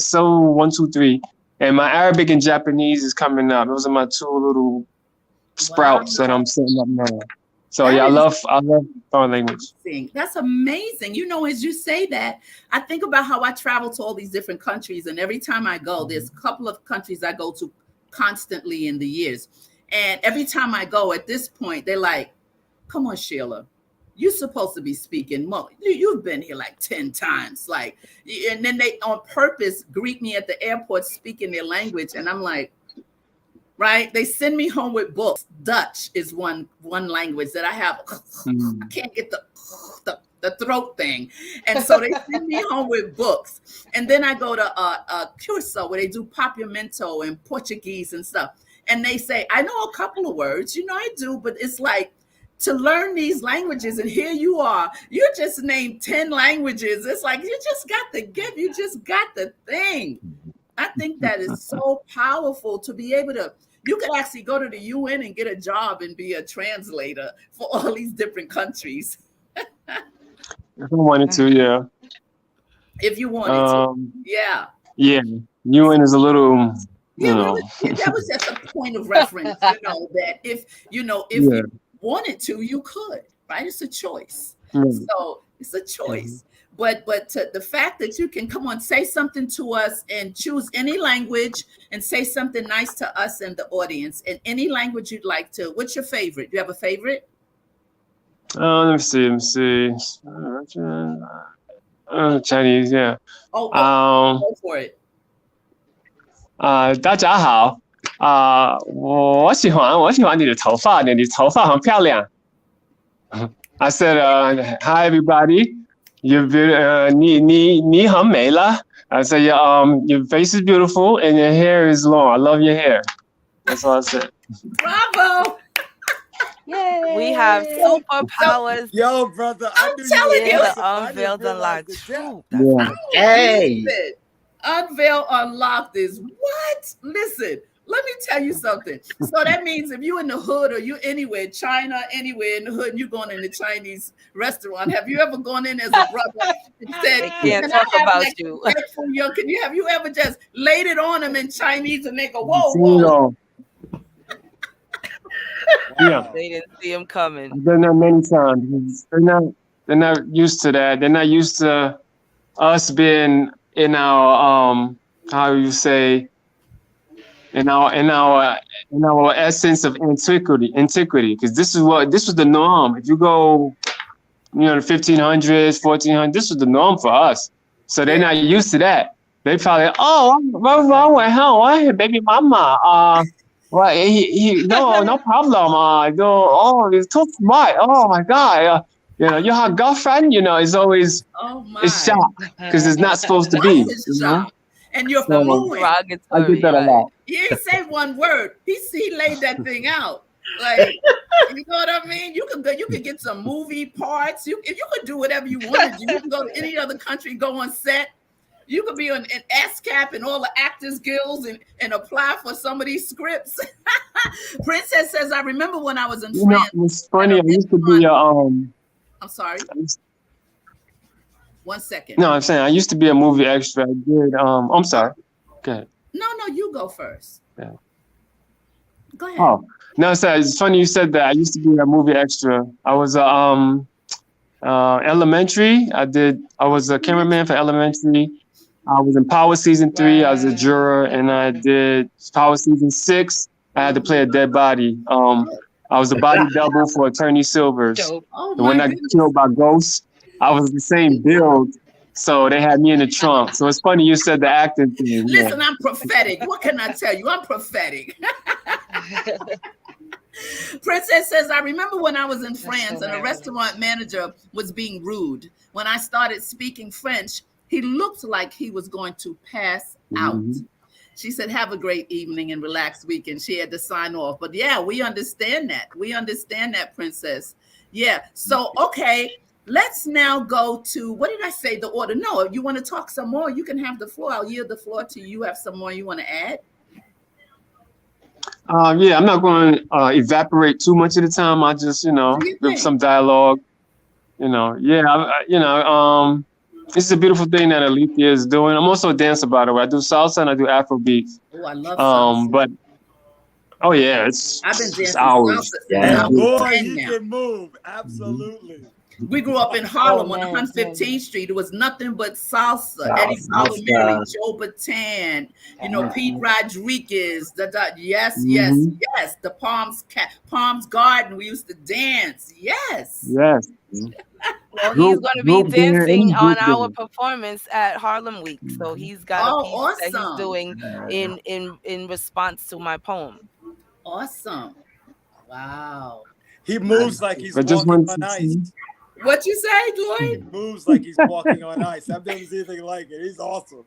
so 1, 2, 3, and my Arabic and Japanese is coming up. Those are my two little sprouts that I'm setting up now. So That yeah, I is love foreign language. amazing. That's amazing. As you say that, I think about how I travel to all these different countries, and every time I go, there's a couple of countries I go to constantly in the years. And every time I go, at this point, they're like, come on, Sheila, you're supposed to be speaking more. You've been here like 10 times. And then they on purpose greet me at the airport speaking their language. And I'm like, right? They send me home with books. Dutch is one language that I have. I can't get the throat thing. And so they send me home with books. And then I go to Curso where they do Papiamento and Portuguese and stuff. And they say, I know a couple of words, I do, but it's like to learn these languages. And here you are, you just named 10 languages. It's like, you just got the gift. You just got the thing. I think that is so powerful to be able to, you could actually go to the UN and get a job and be a translator for all these different countries. If I wanted to, yeah. If you wanted to. Yeah. Yeah. UN is a little, Yeah, that was just a point of reference, that if you wanted to, you could, right? It's a choice. So it's a choice. But the fact that you can come on, say something to us and choose any language and say something nice to us and the audience in any language you'd like to. What's your favorite? Do you have a favorite? Let me see. Chinese, yeah. Go for it. 大家好，我喜欢你的头发，你的头发很漂亮。I said, hi everybody.你很美了。I said, your face is beautiful and your hair is long. I love your hair. That's all I said. Bravo. Yay. We have superpowers. Yo, brother, I'm telling you. The Unveiled Unlocked troop. Yeah. Unveiled Unlocked is what? Listen, let me tell you something. So that means if you're in the hood or you're anywhere, China, anywhere in the hood, and you're going in the Chinese restaurant, have you ever gone in as a brother and said, Can't talk about you. Have you ever just laid it on them in Chinese and they go, whoa. Yeah. They didn't see him coming. I've done that many times. They're not used to that. They're not used to us being in our how you say, in our essence of antiquity, because this was the norm. If you go, the 1500s, 1400s, this was the norm for us. So they're not used to that. They probably, what's wrong with him? Baby mama. Well, he no problem. He's too smart. Oh my God. Your girlfriend, is always Oh my. it's shocked because it's not supposed to What's be, his job? And you're So fluent. I get Derogatory, that a right? lot. He ain't say one word. He laid that thing out. Like, you know what I mean? You can get some movie parts. You could do whatever you want to do. You can go to any other country, go on set. You could be on an ASCAP and all the Actors Guilds and apply for some of these scripts. Princess says, I remember when I was in France. It's funny. I used to be I'm sorry. 1 second. No, I'm saying I used to be a movie extra. I did. I'm sorry. Go ahead. No, you go first. Yeah. Go ahead. Oh no, it's funny you said that. I used to be a movie extra. I was Elementary. I was a cameraman for Elementary. I was in Power Season 3. I was a juror, and I did Power Season 6. I had to play a dead body. I was a body double for Attorney Silvers. Dope. Oh And when my I got goodness. killed by ghosts, I was the same build. So they had me in the trunk. So it's funny you said the acting thing. Listen, I'm prophetic. What can I tell you? I'm prophetic. Princess says, I remember when I was in France and a restaurant manager was being rude. When I started speaking French, he looked like he was going to pass out. Mhm. She said, have a great evening and relaxed weekend. She had to sign off. But yeah, we understand that. We understand that, Princess. Yeah. So, okay, let's now go to, what did I say? The order. No, if you want to talk some more, you can have the floor. I'll yield the floor to you. You have some more you want to add? Yeah, I'm not going to evaporate too much of the time. I just, give some dialogue. This is a beautiful thing that Alethea is doing. I'm also a dancer, by the way. I do salsa and I do Afrobeats. Oh, I love salsa. But oh yeah, I've been dancing hours. salsa since I was Boy, 10 he now. can move. Absolutely. We grew up in Harlem on man, 115th Street. It was nothing but salsa. Salsa. Eddie Palmieri, Joe Bataan, Pete Rodriguez. Yes. The Palms Garden. We used to dance. Yes. Yes. Well, he's going to be Group dinner, dancing any on group our dinner. performance at Harlem Week. So he's got a piece that he's awesome. doing in response to my poem. Awesome. Wow. He moves like he's I just walking wanted on to ice. see. What you say, He Lloyd? moves like he's walking on ice. I've never seen anything like it. He's awesome.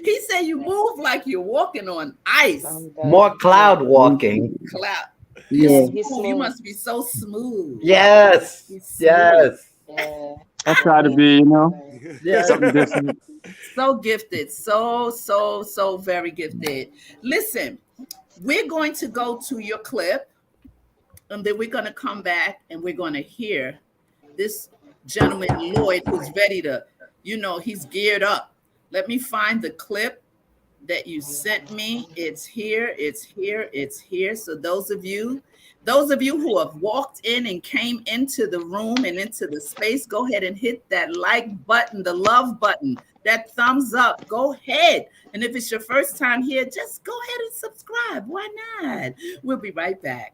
He said you move like you're walking on ice. More cloud walking. Cloud. Yeah. He's You smooth. must be so smooth. Yes. He's smooth. Yes. Yeah. I try to be, Yes. something different. So gifted. So very gifted. Listen, we're going to go to your clip, and then we're going to come back and we're going to hear this gentleman, Lloyd, who's ready to, he's geared up. Let me find the clip that you sent me. It's here. So those of you who have walked in and came into the room and into the space, go ahead and hit that like button, the love button, that thumbs up. Go ahead. And if it's your first time here, just go ahead and subscribe. Why not? We'll be right back.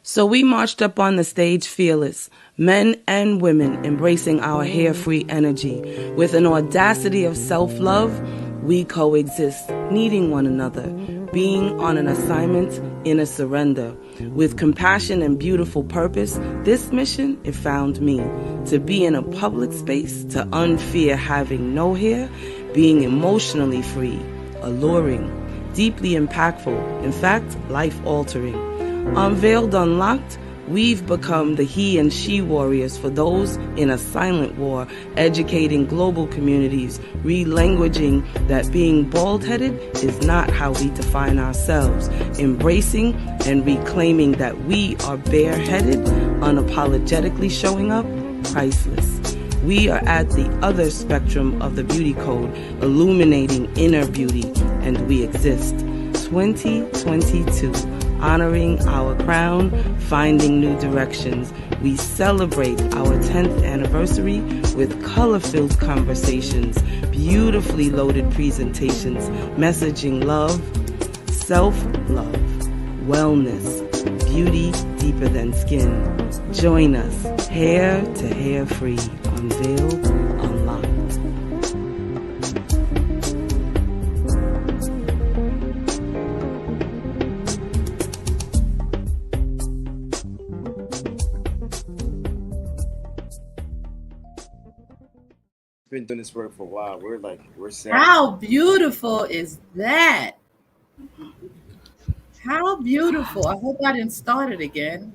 So we marched up on the stage fearless, men and women embracing our hair-free energy. With an audacity of self-love, we coexist, needing one another, being on an assignment in a surrender. With compassion and beautiful purpose, this mission, it found me. To be in a public space, to unfear having no hair, being emotionally free, alluring, deeply impactful, in fact, life-altering. Unveiled Unlocked, we've become the he and she warriors for those in a silent war, educating global communities, relanguaging that being bald-headed is not how we define ourselves, embracing and reclaiming that we are bareheaded, unapologetically showing up, priceless. We are at the other spectrum of the beauty code, illuminating inner beauty, and we exist. 2022. Honoring our crown, finding new directions. We celebrate our 10th anniversary with color-filled conversations, beautifully loaded presentations, messaging love, self-love, wellness, beauty deeper than skin. Join us, hair to hair free, Unveiled Unlocked. Been doing this work for a while. We're set. How beautiful is that? How beautiful. I hope I didn't start it again.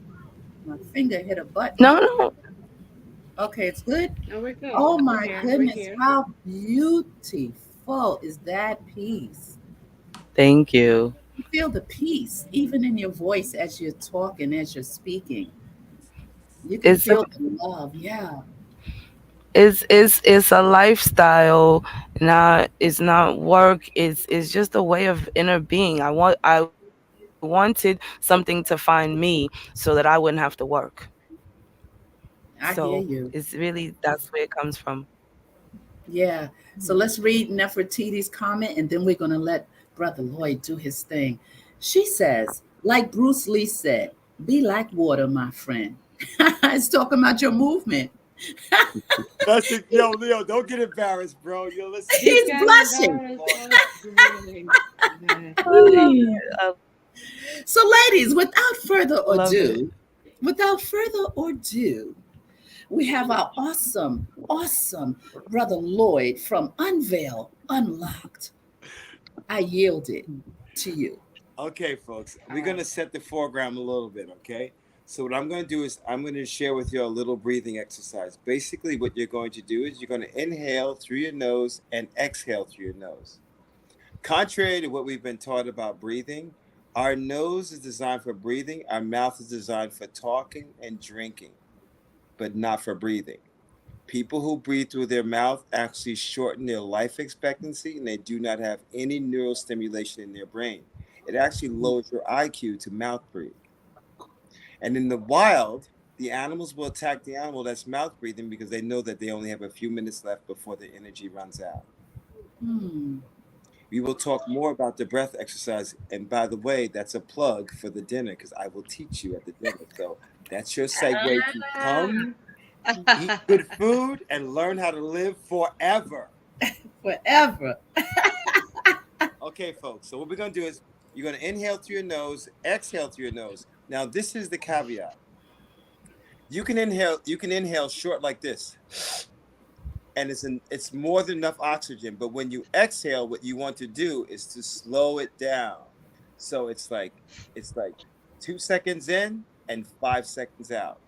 My finger hit a button. No, no. Okay, it's good. No, we're good. Oh We're my here. We're goodness. here. How beautiful is that piece? Thank you. You feel the peace even in your voice as you're talking, as you're speaking. You can It's a feel the love. Yeah. it's a lifestyle, not it's not work. It's just a way of inner being. I wanted something to find me so that I wouldn't have to work. So I hear it's you. really that's where it comes from. Yeah. So let's read Nefertiti's comment and then we're going to let Brother Lloyd do his thing. She says, like Bruce Lee said, be like water, my friend. It's talking about your movement. That's it. Yo, Leo, don't get embarrassed, bro. Yo, listen. He's He's getting blushing. embarrassed. Oh, good. I love it. I So, ladies, love it. without further ado, we have our awesome, awesome Brother Lloyd from Unveiled Unlocked. I yield it to you. Okay, folks, All we're right. gonna set the foreground a little bit, okay? So what I'm gonna do is I'm gonna share with you a little breathing exercise. Basically, what you're going to do is you're gonna inhale through your nose and exhale through your nose. Contrary to what we've been taught about breathing, our nose is designed for breathing, our mouth is designed for talking and drinking, but not for breathing. People who breathe through their mouth actually shorten their life expectancy and they do not have any neural stimulation in their brain. It actually lowers your IQ to mouth breathe. And in the wild, the animals will attack the animal that's mouth breathing because they know that they only have a few minutes left before the energy runs out. Hmm. We will talk more about the breath exercise. And by the way, that's a plug for the dinner because I will teach you at the dinner. So that's your segue to come eat good food and learn how to live forever. Forever. Okay, folks. So what we're gonna do is you're gonna inhale through your nose, exhale through your nose. Now this is the caveat. You can inhale short like this, and it's more than enough oxygen. But when you exhale, what you want to do is to slow it down. So it's like 2 seconds in and 5 seconds out.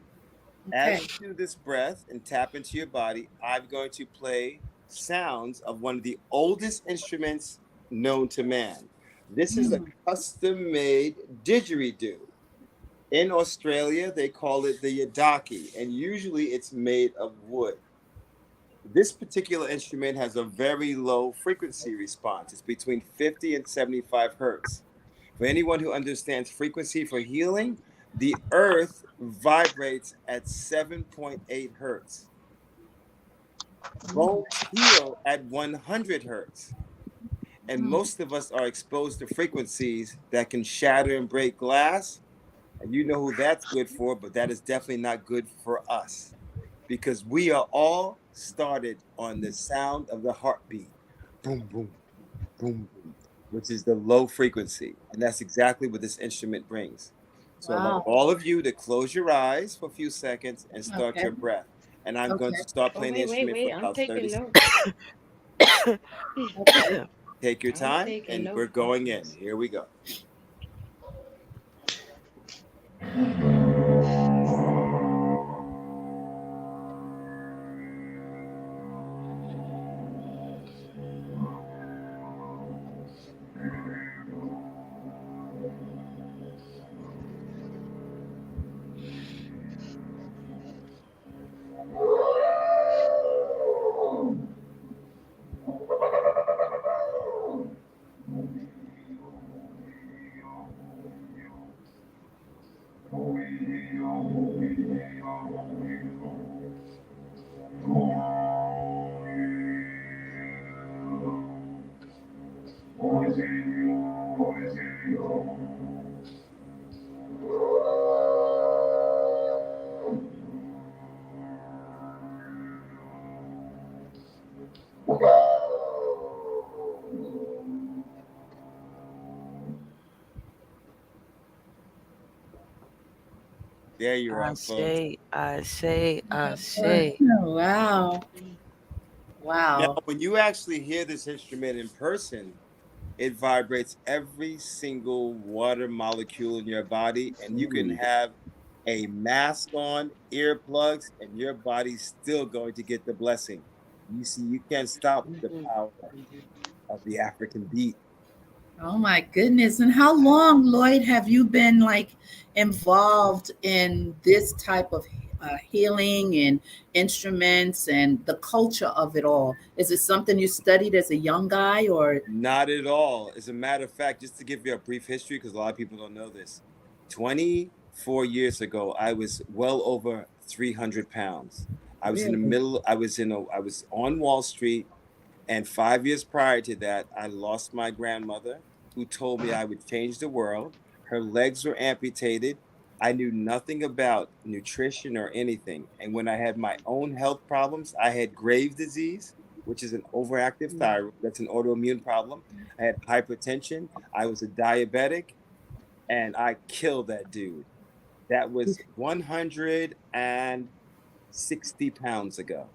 As Okay. you do this breath and tap into your body, I'm going to play sounds of one of the oldest instruments known to man. This is a Hmm. custom made didgeridoo. In Australia, they call it the yadaki, and usually it's made of wood. This particular instrument has a very low frequency response. It's between 50 and 75 hertz. For anyone who understands frequency for healing, the earth vibrates at 7.8 hertz. Bones heal at 100 hertz. And Hmm. most of us are exposed to frequencies that can shatter and break glass. And you know who that's good for, but that is definitely not good for us because we are all started on the sound of the heartbeat. Boom, boom, boom, boom, which is the low frequency. And that's exactly what this instrument brings. So I'd like Wow. all of you to close your eyes for a few seconds and start Okay. your breath. And I'm going Okay. to start Oh, playing the wait, wait, instrument for wait. I'm about 30 taking seconds. notes. Okay. Take your I'm time taking and notes, we're going in. folks. Here we go. There you are, folks. Ashe, ashe, ashe. Wow. Now, Wow. when you actually hear this instrument in person, it vibrates every single water molecule in your body, and you can have a mask on, earplugs, and your body's still going to get the blessing. You see, you can't stop the power of the African beat. Oh my goodness. And how long, Lloyd, have you been like involved in this type of healing and instruments and the culture of it all? Is it something you studied as a young guy or? Not at all. As a matter of fact, just to give you a brief history, because a lot of people don't know this, 24 years ago, I was well over 300 pounds. I was in the Really? middle, I was on Wall Street. And 5 years prior to that, I lost my grandmother, who told me I would change the world. Her legs were amputated. I knew nothing about nutrition or anything. And when I had my own health problems, I had Graves' disease, which is an overactive thyroid. That's an autoimmune problem. I had hypertension. I was a diabetic, and I killed that dude. That was 160 pounds ago.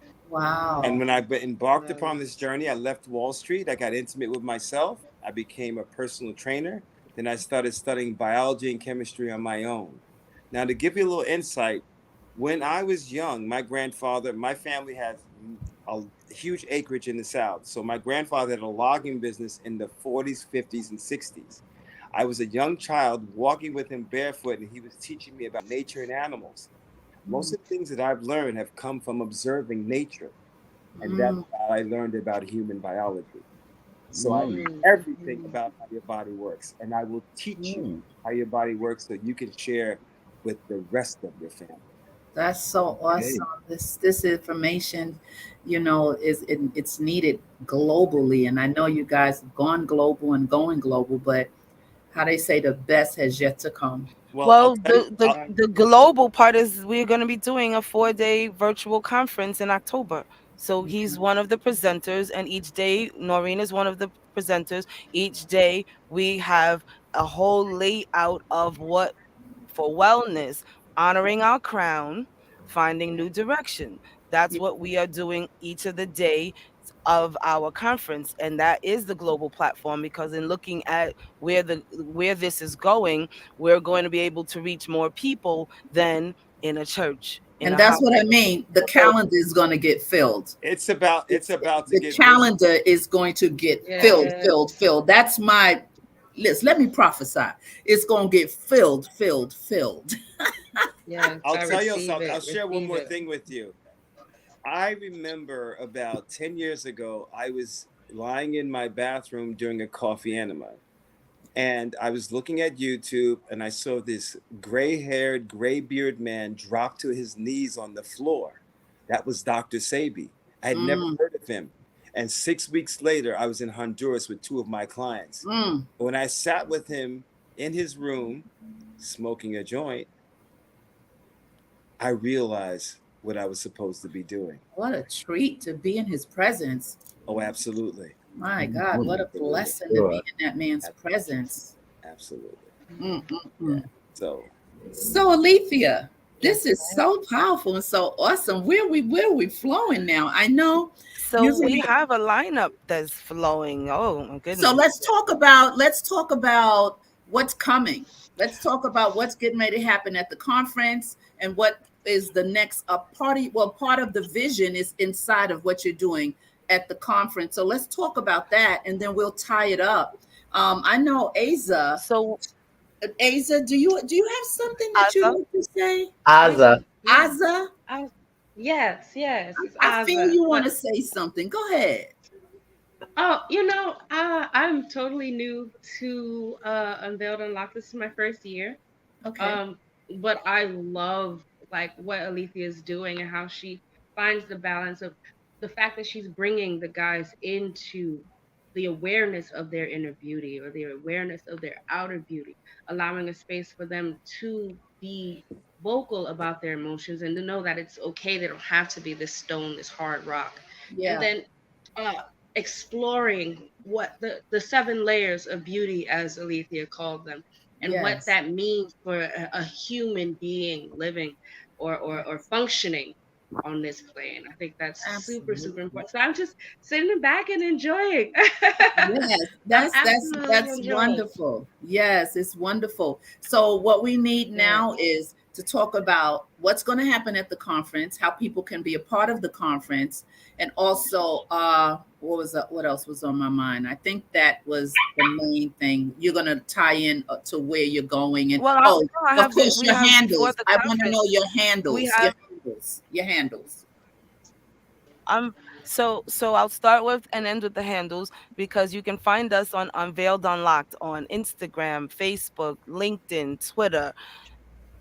And Wow. when I embarked upon this journey, I left Wall Street. I got intimate with myself. I became a personal trainer. Then I started studying biology and chemistry on my own. Now, to give you a little insight, when I was young, my family has a huge acreage in the South. So my grandfather had a logging business in the 40s, 50s, and 60s. I was a young child walking with him barefoot, and he was teaching me about nature and animals. Most Mm, of the things that I've learned have come from observing nature, and that's mm, how I learned about human biology. So I know mm, everything about how your body works, and I will teach you how your body works so you can share with the rest of your family. that's so awesome. This information, it's needed globally, and I know you guys have gone global and going global, but how they say the best has yet to come. Well, I'll Well, tell you, the global part is we're going to be doing a 4-day virtual conference in October. So he's one of the presenters, and each day, Noreen is one of the presenters. Each day, we have a whole layout of what for wellness, honoring our crown, finding new direction. That's Yeah. what we are doing each of the day of our conference, and that is the global platform, because in looking at where this is going, we're going to be able to reach more people than in a church, in And a that's house. what I mean. The calendar is going to get filled. it's about to The get busy. calendar is going to get filled, Yeah. filled, filled. That's my list. Let me prophesy. It's going to get filled, filled, filled. Yes, I'll I tell you receive something. it. I'll share one Receive more it. thing with you. I remember about 10 years ago, I was lying in my bathroom during a coffee enema. And I was looking at YouTube, and I saw this gray haired, gray beard man drop to his knees on the floor. That was Dr. Sabi. I had never Mm, heard of him. And 6 weeks later, I was in Honduras with two of my clients. mm. When I sat with him in his room, smoking a joint, I realized what I was supposed to be doing. What a treat to be in his presence. Oh, absolutely. My God, what a Absolutely. blessing to be in that man's presence. Absolutely. Mm, mm, Yeah. mm. So, So, Alethea, Yes, this is so powerful and so awesome. Where we flowing now? I know So we usually. have a lineup that's flowing. Oh my So goodness. let's talk about what's coming. Let's talk about what's getting ready to happen at the conference and what is the next party. Well, part of the vision is inside of what you're doing at the conference. So let's talk about that, and then we'll tie it up. I know Aza. So Aza, do you have something that you Aza, want to say? yes, Aza. yes. Aza, I, yes, it's I feel Ava. you want But to say something. Go ahead. oh, I'm totally new to Unveiled Unlocked. This is my first year. Okay. Um, but I love like what Alethea is doing and how she finds the balance of the fact that she's bringing the guys into the awareness of their inner beauty or the awareness of their outer beauty, allowing a space for them to be vocal about their emotions and to know that it's okay. They don't have to be this stone, this hard rock. And Yeah. then uh, exploring what the seven layers of beauty, as Alethea called them, and what Yes. that means for a human being living or functioning on this plan. I think that's super, super Absolutely. important. So I'm just sitting back and enjoying. Yes, I'm that's absolutely that's enjoying. wonderful. Yes, it's wonderful. So what we need Yeah. now is to talk about what's going to happen at the conference, how people can be a part of the conference, and also what else was on my mind? I think that was the main thing. You're going to tie in to where you're going, and Well, oh, I of have course we your have for handles. the I want to conference know your we handles, have your handles. so I'll start with and end with the handles because you can find us on Unveiled Unlocked on Instagram, Facebook, LinkedIn, Twitter,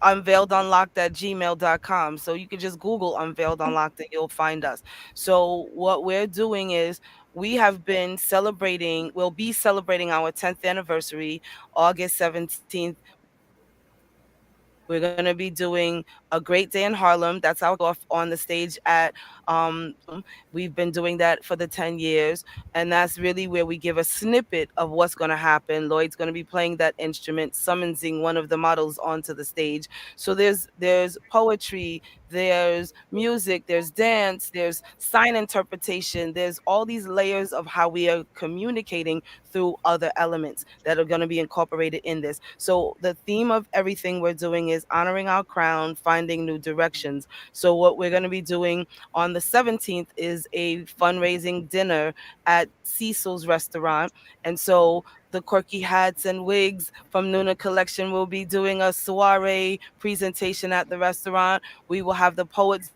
unveiledunlocked at gmail.com. So you can just Google Unveiled Unlocked and you'll find us. So what we're doing is we'll be celebrating our 10th anniversary, August 17th. We're going to be doing a great day in Harlem. That's our kick off on the stage at we've been doing that for the 10 years. And that's really where we give a snippet of what's going to happen. Lloyd's going to be playing that instrument, summoning one of the models onto the stage. So there's poetry, there's music, there's dance, there's sign interpretation, there's all these layers of how we are communicating through other elements that are going to be incorporated in this. So the theme of everything we're doing is honoring our crown, finding new directions. So what we're going to be doing on the 17th is a fundraising dinner at Cecil's restaurant. And so the quirky hats and wigs from Nuna Collection will be doing a soiree presentation at the restaurant. We will have the poets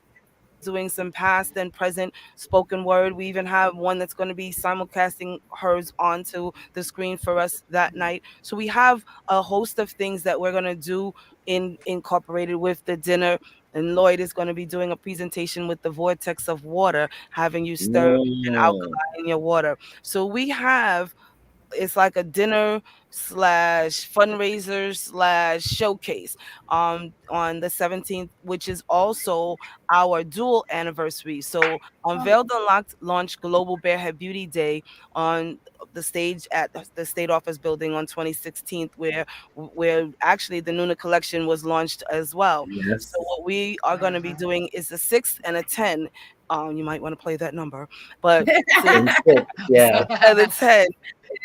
doing some past and present spoken word. We even have one that's going to be simulcasting hers onto the screen for us that night. So we have a host of things that we're going to do incorporated with the dinner. And Lloyd is going to be doing a presentation with the vortex of water, having you stir an Mm. alkali in your water. So we have it's like a dinner slash fundraiser slash showcase on the 17th, which is also our dual anniversary. So Unveiled Unlocked launched Global Barehead Beauty Day on the stage at the state office building on 2016, where actually the Nuna collection was launched as well. So Yes. what we are going to be doing is a 6 and a 10. You might want to play that number, but six, And six, yeah. 6 and a 10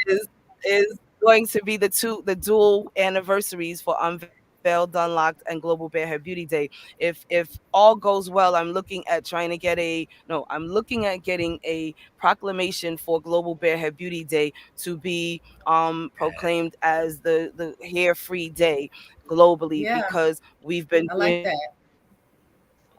is is going to be the dual anniversaries for Unveiled, Unlocked, and Global Barehead Beauty Day. If all goes well, I'm looking at getting a proclamation for Global Barehead Beauty Day to be proclaimed as the hair free day globally Yeah, because we've been I like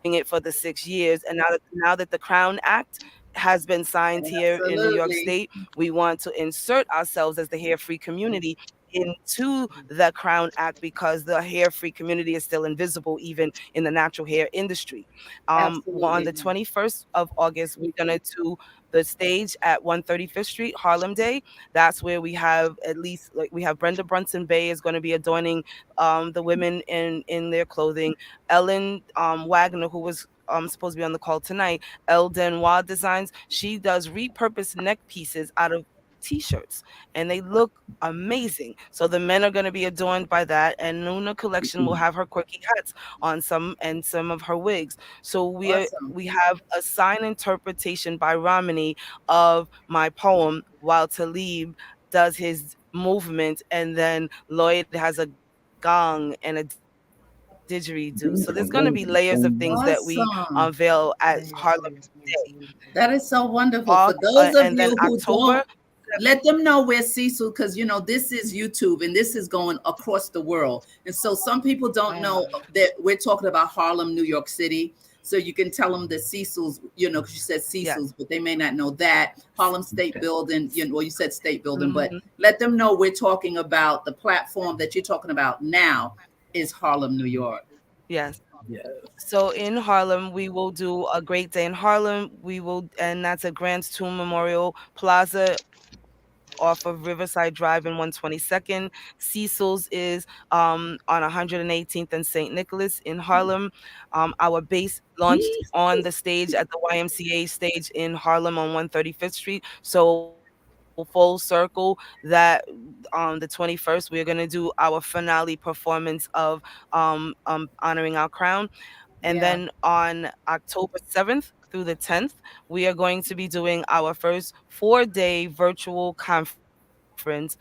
doing it that. for the 6 years, and now that the Crown Act has been signed here in New York State, we want to Absolutely. insert ourselves as the hair free community into the Crown Act because the hair free community is still invisible even in the natural hair industry. On the Absolutely. 21st of August, we're gonna do the stage at 135th Street, Harlem Day. That's where we have at least like we have Brenda Brunson Bay is going to be adorning the women in their clothing. Ellen Wagner, who was supposed to be on the call tonight, Elden Wa Designs, she does repurposed neck pieces out of t-shirts and they look amazing. So the men are going to be adorned by that, and Nuna Collection will have her quirky hats on some and some of her wigs. So Awesome. we have a sign interpretation by Ramani of my poem while Talib does his movement, and then Lloyd has a gong and a didgeridoo. So there's going to be layers of things that we unveil at Awesome. Harlem Day. Layers, layers, layers. I love that. That is so wonderful. For those And of then you who October don't, let them know where Cecil, because this is YouTube and this is going across the world. And so some people don't know Wow. that we're talking about Harlem, New York City. So you can tell them that Cecil's, because you said Yes. Cecil's, but they may not know that. Harlem State Building, well, you said State Building, but Hmm. let them know we're talking about the platform that you're talking about now is Harlem, New York. Yes. Yes. So in Harlem, we will do a great day in Harlem. And that's at Grant's Tomb Memorial Plaza off of Riverside Drive and 122nd. Cecil's is on 118th and St. Nicholas in Harlem. Our base launched on the stage at the YMCA stage in Harlem on 135th Street. So full circle that on the 21st, we're going to do our finale performance of honoring our crown. And Yeah. then on October 7th through the 10th, we are going to be doing our first 4-day virtual conference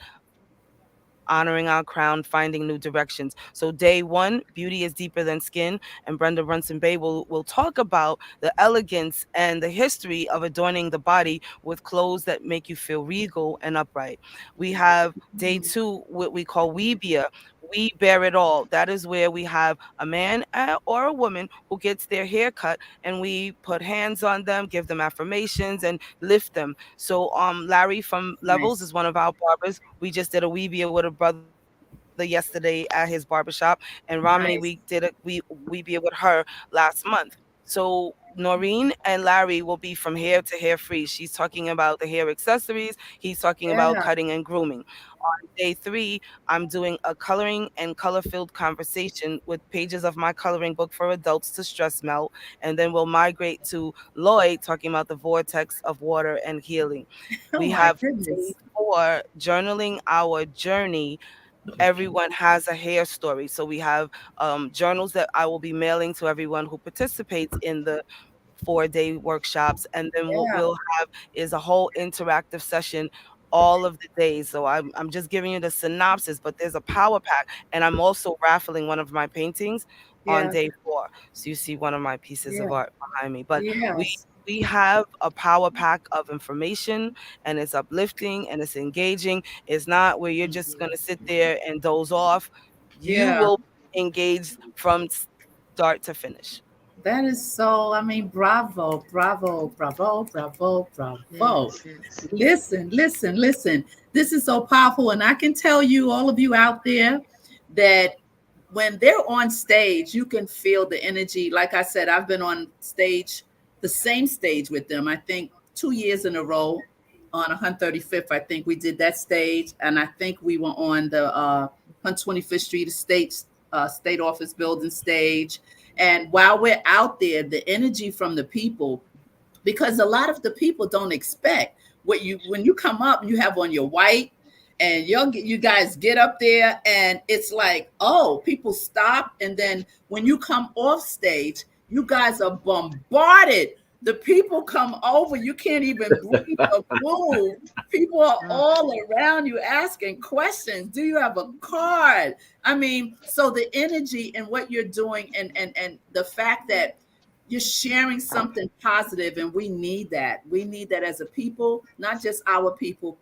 honoring our crown, finding new directions. So day one, beauty is deeper than skin, and Brenda Brunson Bay will talk about the elegance and the history of adorning the body with clothes that make you feel regal and upright. We have day two, what we call We Beer. We bear it all. That is where we have a man or a woman who gets their hair cut, and we put hands on them, give them affirmations, and lift them. So Larry from Levels Nice. is one of our barbers. We just did a weebie with a brother yesterday at his barbershop, and Romney Nice. we weebie with her last month. So Noreen and Larry will be from hair to hair free. She's talking about the hair accessories. He's talking about Yeah. cutting and grooming. On day three, I'm doing a coloring and color filled conversation with pages of my coloring book for adults to stress melt. And then we'll migrate to Lloyd talking about the vortex of water and healing. Oh We my have day goodness. four, journaling our journey. Everyone has a hair story. So we have journals that I will be mailing to everyone who participates in the 4-day workshops. And then what Yeah. we'll have is a whole interactive session all of the days. So I'm just giving you the synopsis, but there's a power pack. And I'm also raffling one of my paintings on Yeah. day four. So you see one of my pieces Yeah. of art behind me. But we Yes. we have a power pack of information, and it's uplifting and it's engaging. It's not where you're just gonna sit there and doze off. You Yeah. will engage from start to finish. That is so, I mean, bravo, bravo, bravo, bravo, bravo. Yes, yes. Listen, listen, listen. This is so powerful. And I can tell you, all of you out there, that when they're on stage, you can feel the energy. Like I said, I've been on stage, the same stage with them, I think 2 years in a row on 135th. I think we did that stage. And I think we were on the 125th Street State Office Building stage. And while we're out there, the energy from the people, because a lot of the people don't expect what you, when you come up, you have on your white, and you guys get up there, and it's like, oh, people stop. And then when you come off stage, you guys are bombarded. The people come over, you can't even breathe or move. People are all around you asking questions. Do you have a card? I mean, so the energy and what you're doing, and the fact that you're sharing something positive, and we need that. We need that as a people, not just our people,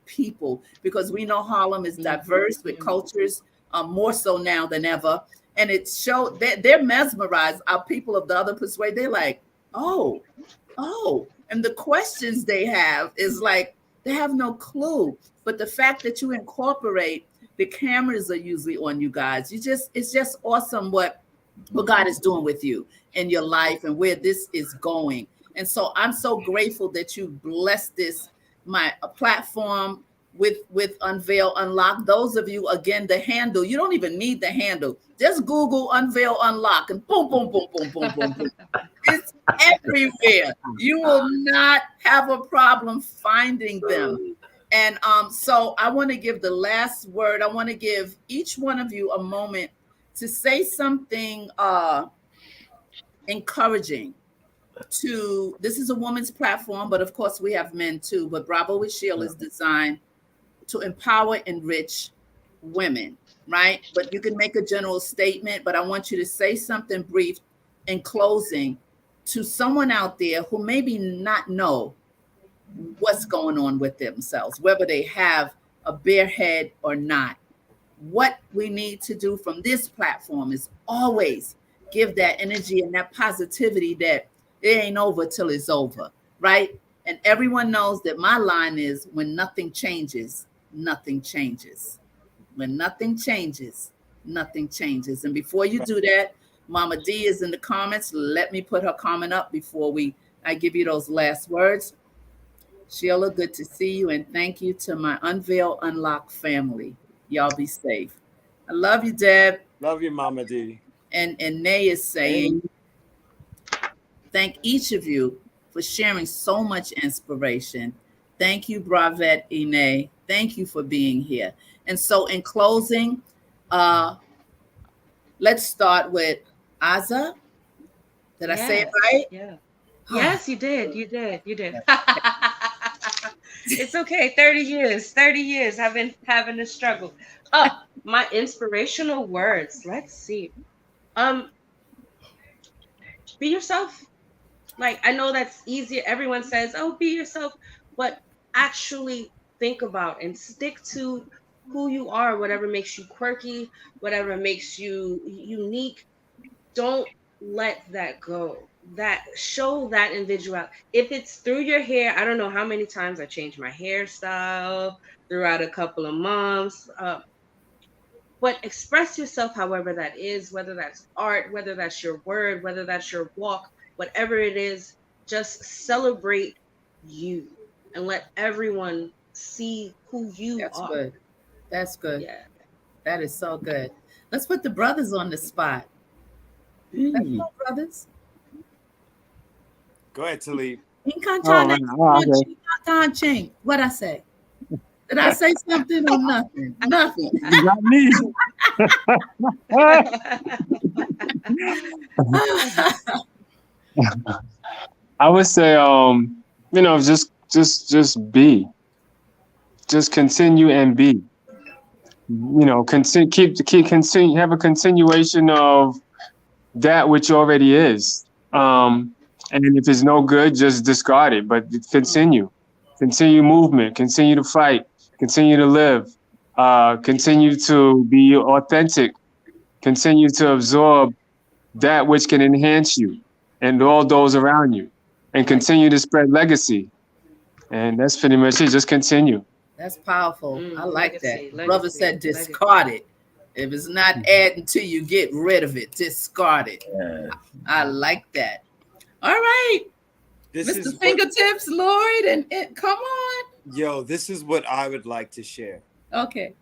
because we know Harlem is diverse with cultures, more so now than ever. And it showed that they're mesmerized. Our people of the other persuade, they're like, oh, oh. And the questions they have is like, they have no clue. But the fact that you incorporate, the cameras are usually on you guys. It's just awesome what God is doing with you in your life and where this is going. And so I'm so grateful that you blessed this, my platform, with Unveil Unlock. Those of you, again, the handle, you don't even need the handle. Just Google Unveil Unlock, and boom, boom, boom, boom, boom, boom, boom. It's everywhere. You will not have a problem finding them. And so I want to give the last word. I want to give each one of you a moment to say something encouraging to, this is a woman's platform, but of course we have men too. But Bravo with Sheila is designed to empower, enrich women, right? But you can make a general statement, but I want you to say something brief in closing to someone out there who maybe not know what's going on with themselves, whether they have a bare head or not. What we need to do from this platform is always give that energy and that positivity that it ain't over till it's over, right? And everyone knows that my line is, when nothing changes, nothing changes. When nothing changes, nothing changes. And before you do that, Mama D is in the comments. Let me put her comment up before I give you those last words. Sheila, good to see you. And thank you to my Unveil Unlock family. Y'all be safe. I love you, Deb. Love you, Mama D. And Nay is saying, thank each of you for sharing so much inspiration. Thank you, Bravette Ine. Thank you for being here. And so, in closing, uh, let's start with Aza. Did I say it Yes. right? Yeah. Oh, Yes, you did. You did. You did. It's okay. 30 years. 30 years. I've been having this struggle. Oh, my inspirational words. Let's see. Um, be yourself. Like, I know that's easier. Everyone says, "Oh, be yourself," but actually think about and stick to who you are, whatever makes you quirky, whatever makes you unique. Don't let that go. That show that individual. If it's through your hair, I don't know how many times I changed my hairstyle throughout a couple of months. But express yourself however that is, whether that's art, whether that's your word, whether that's your walk, whatever it is, just celebrate you and let everyone see who you that's are. good. That's good. Yeah. That is so good. Let's put the brothers on the spot. Let's Mm. go, brothers. Go ahead, Talib. Oh man. Oh, okay. What I say? Did I say something or nothing? Nothing. You got me. I would say, just be, just continue and be. Continue, have a continuation of that which already is. And if it's no good, just discard it. But continue movement, continue to fight, continue to live, continue to be authentic, continue to absorb that which can enhance you and all those around you, and Like continue to spread legacy. And that's pretty much it. Just continue. that's powerful. I like that. Legacy, The brother legacy, said legacy. discard it. If it's not adding to you, get rid of it. Discard it. Yeah. I like that. All right, This Mr. is what, Fingertips, Lloyd, and come on. yo, this is what I would like to share. Okay.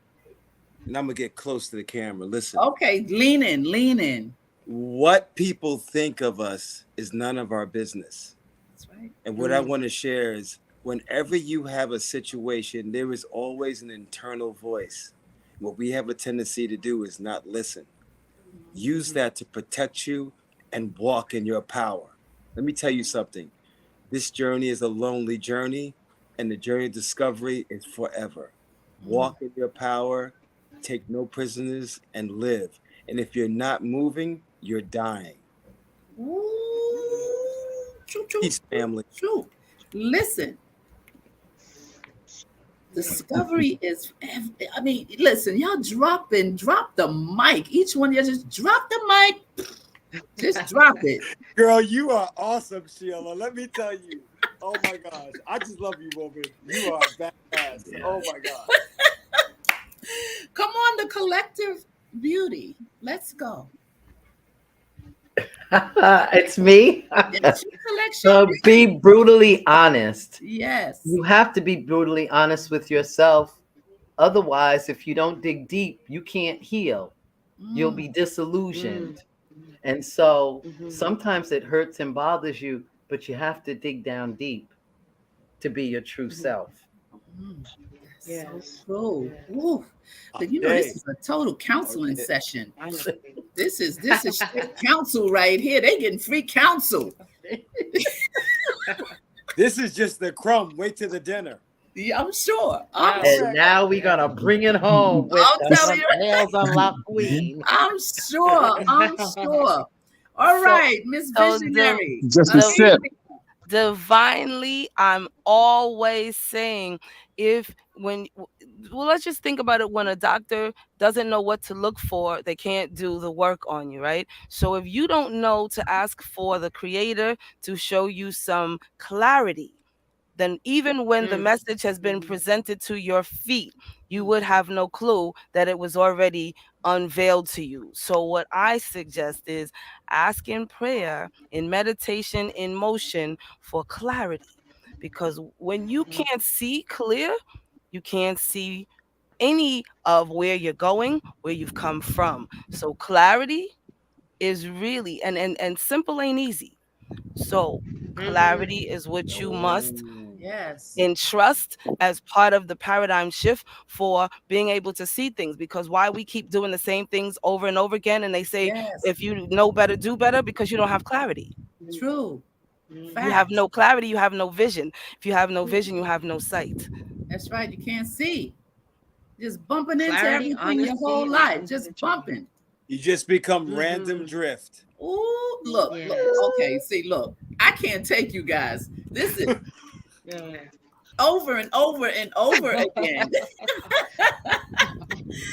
And I'm going to get close to the camera. Listen, Okay. Lean in. Lean in. what people think of us is none of our business. That's right. And what I want to share is whenever you have a situation, there is always an internal voice. What we have a tendency to do is not listen. Use that to protect you and walk in your power. Let me tell you something. This journey is a lonely journey, and the journey of discovery is forever. Walk in your power, take no prisoners, and live. And if you're not moving, you're dying. Ooh, choo, choo, Peace, family. choo. Listen, discovery is. I mean, listen, y'all drop the mic. Each one of you just drop the mic. Just drop it. Girl, you are awesome, Sheila. Let me tell you. Oh my gosh. I just love you, woman. You are badass. Yeah. Oh my God. Come on, the collective beauty. Let's go. It's me. It's your collection. So be brutally honest. Yes. You have to be brutally honest with yourself. Otherwise, if you don't dig deep, you can't heal. You'll be disillusioned. And so sometimes it hurts and bothers you, but you have to dig down deep to be your true self. Yes. Yes. So true. Yes. Ooh. But you know, Okay. this is a total counseling Okay. session. Honestly. This is straight counsel right here. They getting free counsel. This is just the crumb. Wait till the dinner. Yeah, I'm sure. I'm, Yeah. And now we're gonna bring it home with I'll tell the you. Unveiled Unlocked Queen. I'm sure. I'm sure. All right, Miss so Visionary. Just a sip. Divinely, I'm always saying, if when well, let's just think about it. When a doctor doesn't know what to look for, they can't do the work on you, right? So if you don't know to ask for the creator to show you some clarity, then even when the message has been presented to your feet, you would have no clue that it was already unveiled to you. So, what I suggest is ask in prayer, in meditation, in motion for clarity. Because when you can't see clear, you can't see any of where you're going, where you've come from. So, clarity is really, and simple ain't easy. So, clarity is what you must Yes. entrust as part of the paradigm shift for being able to see things. Because why we keep doing the same things over and over again, and they say Yes. if you know better, do better, because you don't have clarity. True. If you have Facts. no clarity, you have no vision. If you have no vision, you have no sight. That's right. You can't see. Just bumping into Clarity, everything your honesty, whole and life. Just intention. bumping. You just become random Mm-hmm. drift. Ooh, look, look. Yes. Okay, see, look. I can't take you guys. This is Yeah. over and over and over again.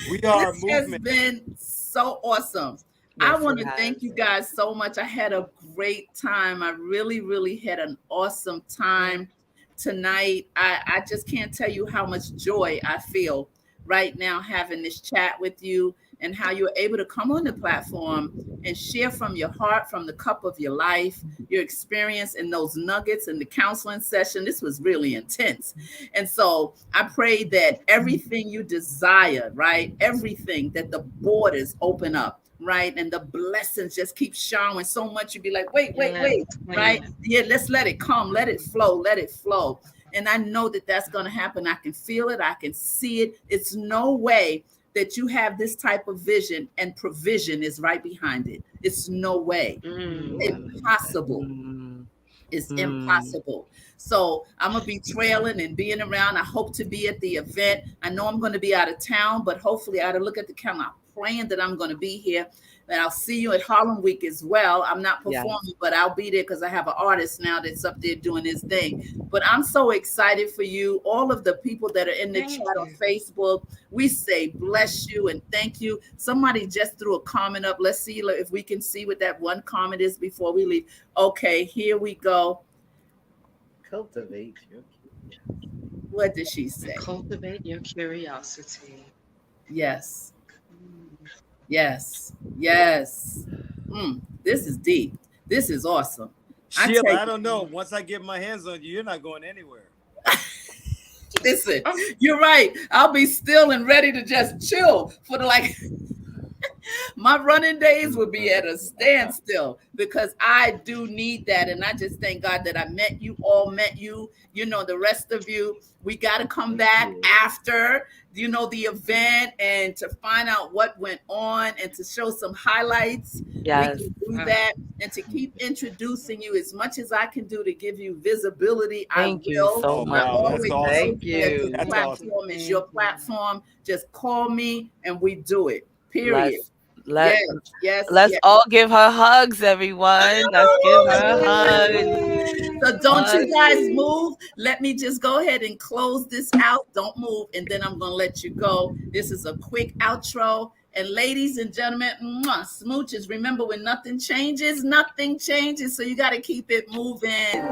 We are a This has movement. been so awesome. I Yes, want it to thank has. you guys so much. I had a great time. I really, really had an awesome time tonight. I just can't tell you how much joy I feel right now having this chat with you and how you're able to come on the platform and share from your heart, from the cup of your life, your experience in those nuggets in the counseling session. This was really intense. And so I pray that everything you desire, right? Everything that the borders open up, right? And the blessings just keep showering so much. You'd be like, wait, wait, Yes. wait, right? Yeah, let's let it come, let it flow, let it flow. And I know that that's going to happen. I can feel it, I can see it. It's no way that you have this type of vision and provision is right behind it. It's no way. Impossible. Mm, Is mm. impossible. So I'm gonna be trailing and being around. I hope to be at the event. I know I'm gonna be out of town, but hopefully I look at the calendar. I'm praying that I'm gonna be here. And I'll see you at Harlem Week as well. I'm not Yes. performing, but I'll be there because I have an artist now that's up there doing his thing. But I'm so excited for you. All of the people that are in the Thank chat on you. Facebook, we say bless you and thank you. Somebody just threw a comment up. Let's see if we can see what that one comment is before we leave. Okay, here we go. Cultivate your What did she say? Cultivate your curiosity. Yes, Mm. yes, yes. This is deep. This is awesome. I Sheila, tell I you, don't know. Once I get my hands on you, you're not going anywhere. listen, Oh, you're right. I'll be still and ready to just chill for the like. My running days will be at a standstill because I do need that. And I just thank God that I met you, all met you, the rest of you. We got to come back after, the event and to find out what went on and to show some highlights. We Yes. can do that and to keep introducing you as much as I can do to give you visibility. I Thank you will. so Oh, much. I wow. That's always awesome. told Thank you that this you. That's thank you. awesome. platform is your Thank you. platform. Just call me and we do it. Period. Let's let Yes, yes, let's yes. all give her hugs, everyone. Let's give her hugs. So don't you Hugs. guys move. Let me just go ahead and close this out. Don't move, and then I'm gonna let you go. This is a quick outro. And ladies and gentlemen, smooches. Remember, when nothing changes, nothing changes. So you got to keep it moving.